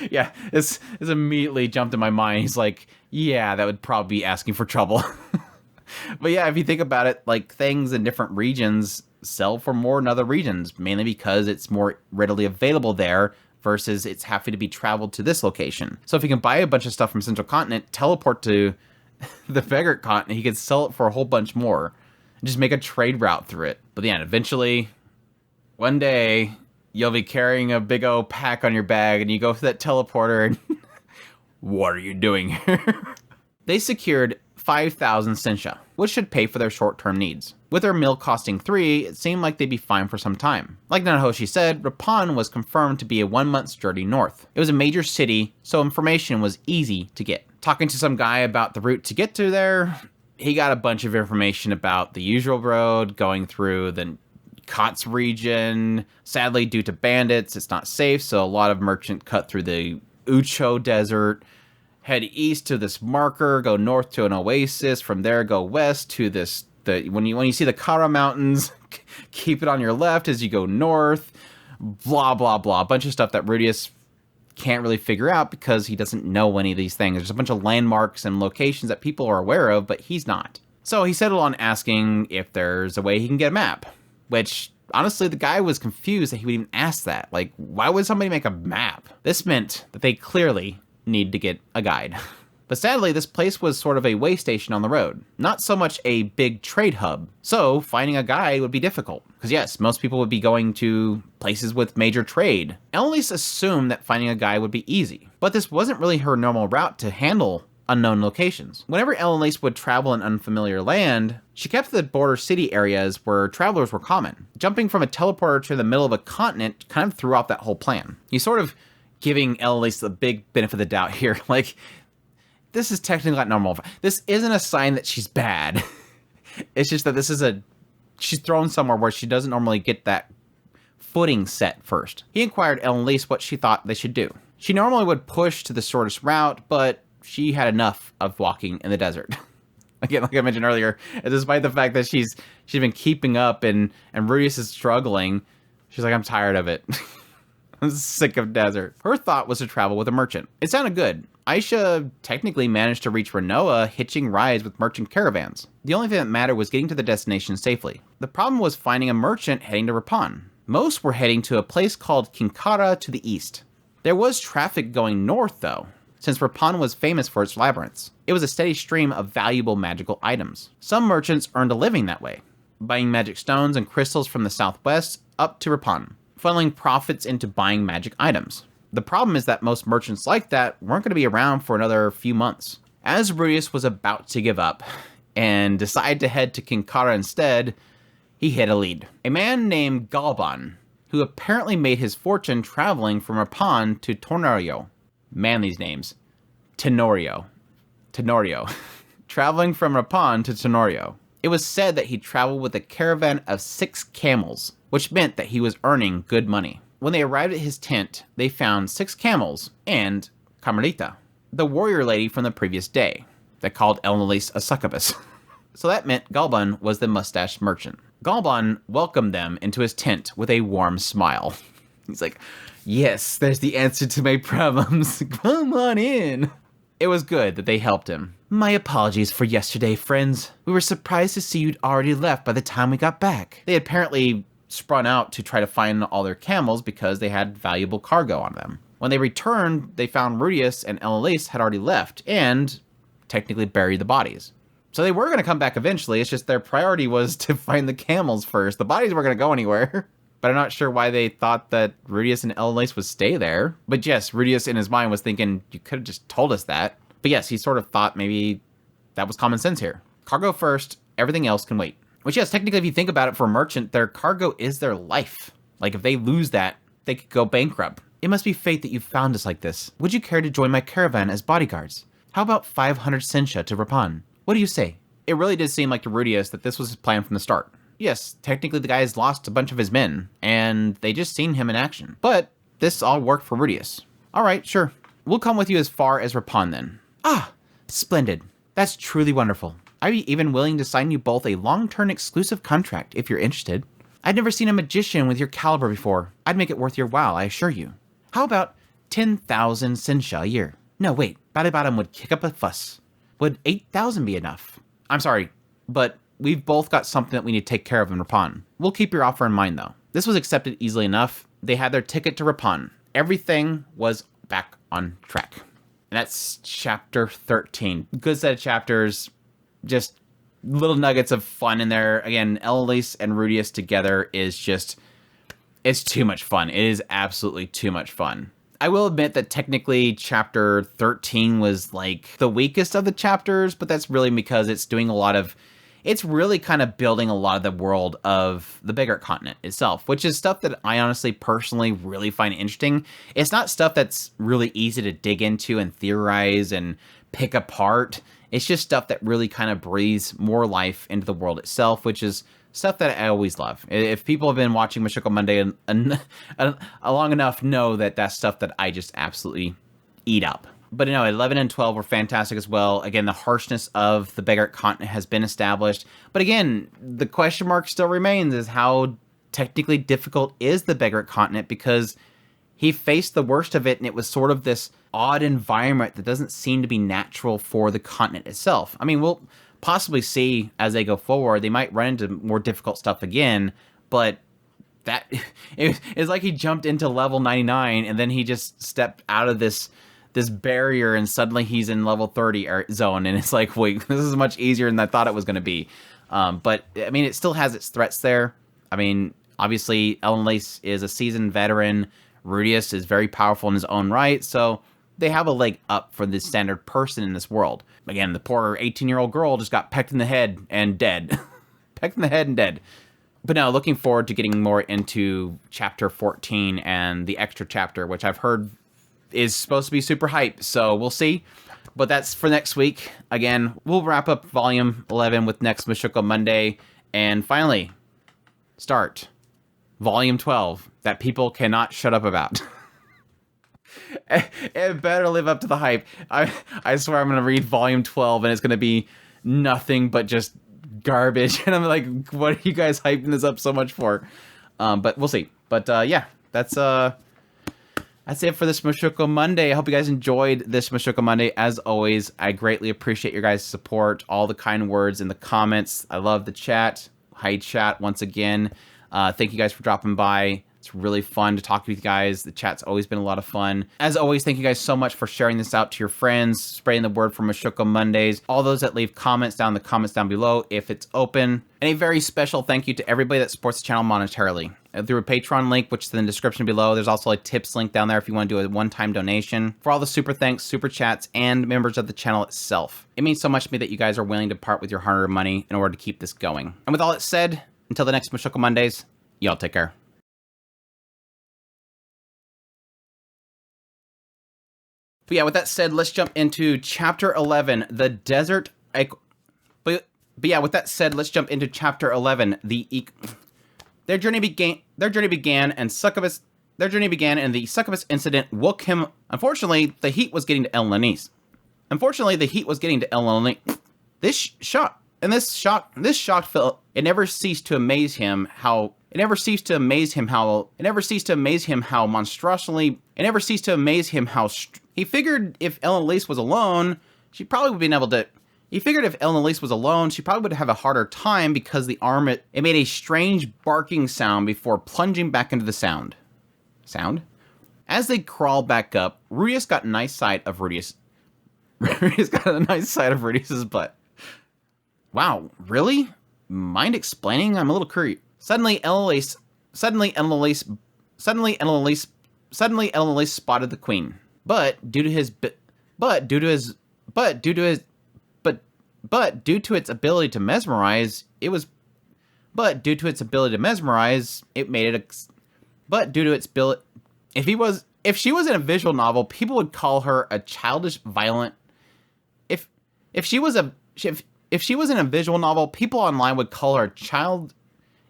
Yeah, this immediately jumped in my mind. He's like, yeah, that would probably be asking for trouble. But yeah, if you think about it, like things in different regions sell for more in other regions, mainly because it's more readily available there versus it's having to be traveled to this location. So if you can buy a bunch of stuff from Central Continent, teleport to the beggar continent, he could sell it for a whole bunch more and just make a trade route through it. But yeah, eventually, one day, you'll be carrying a big old pack on your bag and you go to that teleporter and what are you doing here? They secured 5,000 Sensha, which should pay for their short-term needs. With their meal costing 3, it seemed like they'd be fine for some time. Like Nanahoshi said, Rappan was confirmed to be a 1-month's journey north. It was a major city, so information was easy to get. Talking to some guy about the route to get to there, he got a bunch of information about the usual road, going through the Kotz region. Sadly, due to bandits, it's not safe, so a lot of merchants cut through the Ucho Desert. Head east to this marker, go north to an oasis, from there go west to when you see the Kara Mountains, keep it on your left as you go north, blah, blah, blah. A bunch of stuff that Rudeus can't really figure out because he doesn't know any of these things. There's a bunch of landmarks and locations that people are aware of, but he's not. So he settled on asking if there's a way he can get a map, which honestly, the guy was confused that he would even ask that. Like, why would somebody make a map? This meant that they clearly need to get a guide. But sadly, this place was sort of a way station on the road, not so much a big trade hub. So finding a guide would be difficult. Because yes, most people would be going to places with major trade. Elise assumed that finding a guide would be easy, but this wasn't really her normal route to handle unknown locations. Whenever Elise would travel in unfamiliar land, she kept the border city areas where travelers were common. Jumping from a teleporter to the middle of a continent kind of threw off that whole plan. You sort of giving Elise the big benefit of the doubt here. Like, this is technically not normal. This isn't a sign that she's bad. It's just that she's thrown somewhere where she doesn't normally get that footing set first. He inquired Elise what she thought they should do. She normally would push to the shortest route, but she had enough of walking in the desert. Again, like I mentioned earlier, and despite the fact that she's been keeping up and Rudeus is struggling, she's like, I'm tired of it. I'm sick of desert. Her thought was to travel with a merchant. It sounded good. Aisha technically managed to reach Renoa, hitching rides with merchant caravans. The only thing that mattered was getting to the destination safely. The problem was finding a merchant heading to Rappan. Most were heading to a place called Kinkara to the east. There was traffic going north, though, since Rappan was famous for its labyrinths. It was a steady stream of valuable magical items. Some merchants earned a living that way, buying magic stones and crystals from the southwest up to Rappan. funneling profits into buying magic items. The problem is that most merchants like that weren't going to be around for another few months. As Rudius was about to give up and decide to head to Kinkara instead, he hit a lead. A man named Galban, who apparently made his fortune traveling from Rappan to Tenorio. Man, these names. Tenorio. Traveling from Rappan to Tenorio. It was said that he traveled with a caravan of 6 camels, which meant that he was earning good money. When they arrived at his tent, they found 6 camels and Carmelita, the warrior lady from the previous day, that called Elnalise a succubus. So that meant Galban was the mustached merchant. Galban welcomed them into his tent with a warm smile. He's like, yes, there's the answer to my problems. Come on in. It was good that they helped him. My apologies for yesterday, friends. We were surprised to see you'd already left by the time we got back. They had apparently sprung out to try to find all their camels because they had valuable cargo on them. When they returned, they found Rudius and Elnalise had already left and technically buried the bodies. So they were going to come back eventually, it's just their priority was to find the camels first. The bodies weren't going to go anywhere. But I'm not sure why they thought that Rudius and Elnalise would stay there. But yes, Rudius in his mind was thinking, you could have just told us that. But yes, he sort of thought maybe that was common sense here. Cargo first, everything else can wait. Which yes, technically if you think about it, for a merchant, their cargo is their life. Like if they lose that, they could go bankrupt. It must be fate that you found us like this. Would you care to join my caravan as bodyguards? How about 500 Sensha to Rappan? What do you say? It really did seem like to Rudius that this was his plan from the start. Yes, technically the guy has lost a bunch of his men, and they just seen him in action. But this all worked for Rudius. Alright, sure. We'll come with you as far as Rappan then. Ah, splendid. That's truly wonderful. I'd be even willing to sign you both a long-term exclusive contract if you're interested. I'd never seen a magician with your caliber before. I'd make it worth your while, I assure you. How about 10,000 Sensha a year? No, wait, Balibottom would kick up a fuss. Would 8,000 be enough? I'm sorry, but we've both got something that we need to take care of in Rappan. We'll keep your offer in mind, though. This was accepted easily enough. They had their ticket to Rappan. Everything was back on track. And that's chapter 13. Good set of chapters. Just little nuggets of fun in there. Again, Elnalise and Rudius together is just... it's too much fun. It is absolutely too much fun. I will admit that technically chapter 13 was like the weakest of the chapters, but that's really because it's doing a lot of... it's really kind of building a lot of the world of the Bigger Continent itself, which is stuff that I honestly, personally, really find interesting. It's not stuff that's really easy to dig into and theorize and pick apart. It's just stuff that really kind of breathes more life into the world itself, which is stuff that I always love. If people have been watching Mushoku Monday long enough, know that that's stuff that I just absolutely eat up. But no, 11 and 12 were fantastic as well. Again, the harshness of the Bigger Continent has been established. But again, the question mark still remains is how technically difficult is the Bigger Continent, because he faced the worst of it and it was sort of this odd environment that doesn't seem to be natural for the continent itself. I mean, we'll possibly see as they go forward, they might run into more difficult stuff again, but that it's like he jumped into level 99 and then he just stepped out of this barrier and suddenly he's in level 30 zone, and it's like, wait, this is much easier than I thought it was going to be. But I mean, it still has its threats there. I mean, obviously Elnalise is a seasoned veteran. Rudius is very powerful in his own right, so they have a leg up for the standard person in this world. Again, the poor 18-year-old girl just got pecked in the head and dead. Pecked in the head and dead. But now, looking forward to getting more into chapter 14 and the extra chapter, which I've heard is supposed to be super hype, so we'll see. But that's for next week. Again, we'll wrap up volume 11 with next Mushoku Monday, and finally start volume 12 that people cannot shut up about. It better live up to the hype. I swear I'm going to read volume 12 and it's going to be nothing but just garbage. And I'm like, what are you guys hyping this up so much for? But we'll see. But yeah, that's it for this Mushoku Monday. I hope you guys enjoyed this Mushoku Monday. As always, I greatly appreciate your guys' support, all the kind words in the comments. I love the chat. Hi, chat, once again. Thank you guys for dropping by. It's really fun to talk with you guys. The chat's always been a lot of fun. As always, thank you guys so much for sharing this out to your friends, spreading the word for Mushoku Mondays, all those that leave comments down in the comments down below if it's open. And a very special thank you to everybody that supports the channel monetarily. through a Patreon link, which is in the description below. There's also a tips link down there if you want to do a one-time donation. For all the super thanks, super chats, and members of the channel itself. It means so much to me that you guys are willing to part with your hard-earned money in order to keep this going. And with all that said, until the next Mushoku Mondays, y'all take care. But yeah, with that said, let's jump into Chapter 11, the Desert... But yeah, with that said, let's jump into Chapter 11, Their journey began, and the succubus incident woke him. Unfortunately, the heat was getting to El Lanise. This shocked Philip. It never ceased to amaze him how monstrosely. He figured if Ellen Elise was alone, she probably would have a harder time because the arm it made a strange barking sound before plunging back into the sound. As they crawled back up, Rudius got a nice sight of Rudius's butt. Wow, really? Mind explaining? I'm a little curious. Suddenly Ellen Elise spotted the queen. But due to its ability to mesmerize, it made it if she was in a visual novel, people would call her a childish violent. If she was in a visual novel, people online would call her a child.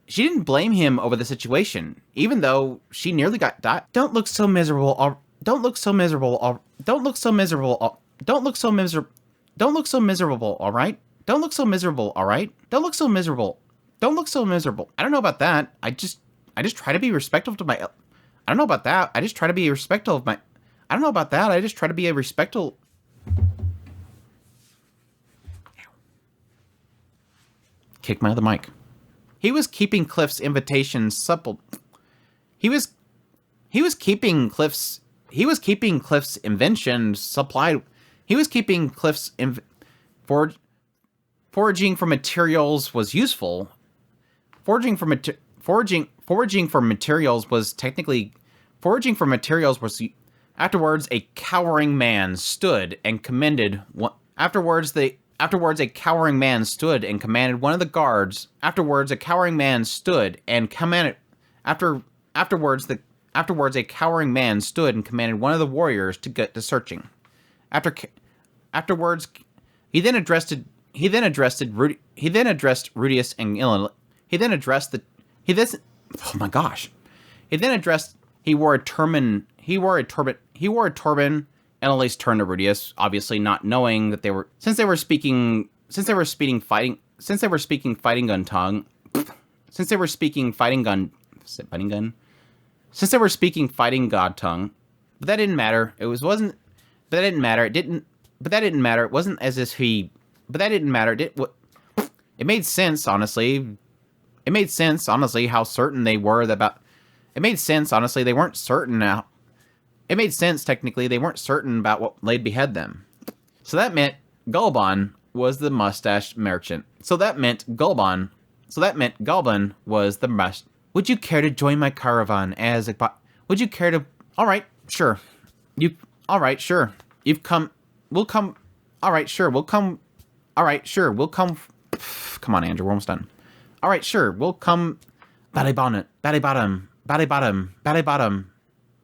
She didn't blame him over the situation, even though she nearly got died. Don't look so miserable, all right? I don't know about that. I just try to be respectful to my... I don't know about that. I just try to be respectful of my... I don't know about that. I just try to be a respectful... Kick my other mic. He was keeping Cliff's invitation supple... He was keeping Cliff's invention supplied... He was keeping Cliff's... Foraging for materials was useful. Foraging for materials was technically... Afterwards, a cowering man stood and commanded one... Afterwards, a cowering man stood and commanded one of the guards. Afterwards, a cowering man stood and commanded one of the warriors to get to searching. Afterwards, he then addressed Rudius and Ilan. He wore a turban. Annalise turned to Rudius, obviously not knowing that they were speaking fighting god tongue. But that didn't matter. It didn't matter. It wasn't as if he... But that didn't matter. It made sense, honestly. It made sense, honestly, how certain they were about... It made sense, honestly, they weren't certain now. It made sense, technically, they weren't certain about what laid behead them. So that meant Gulban was the mustache merchant. Gulban was the mustache. Would you care to join my caravan as a... Would you care to... Alright, sure. Alright, sure. We'll come... Alright, sure, we'll come... Alright, sure, we'll come... Come on, Andrew, we're almost done. Alright, sure, we'll come... Bally bottom.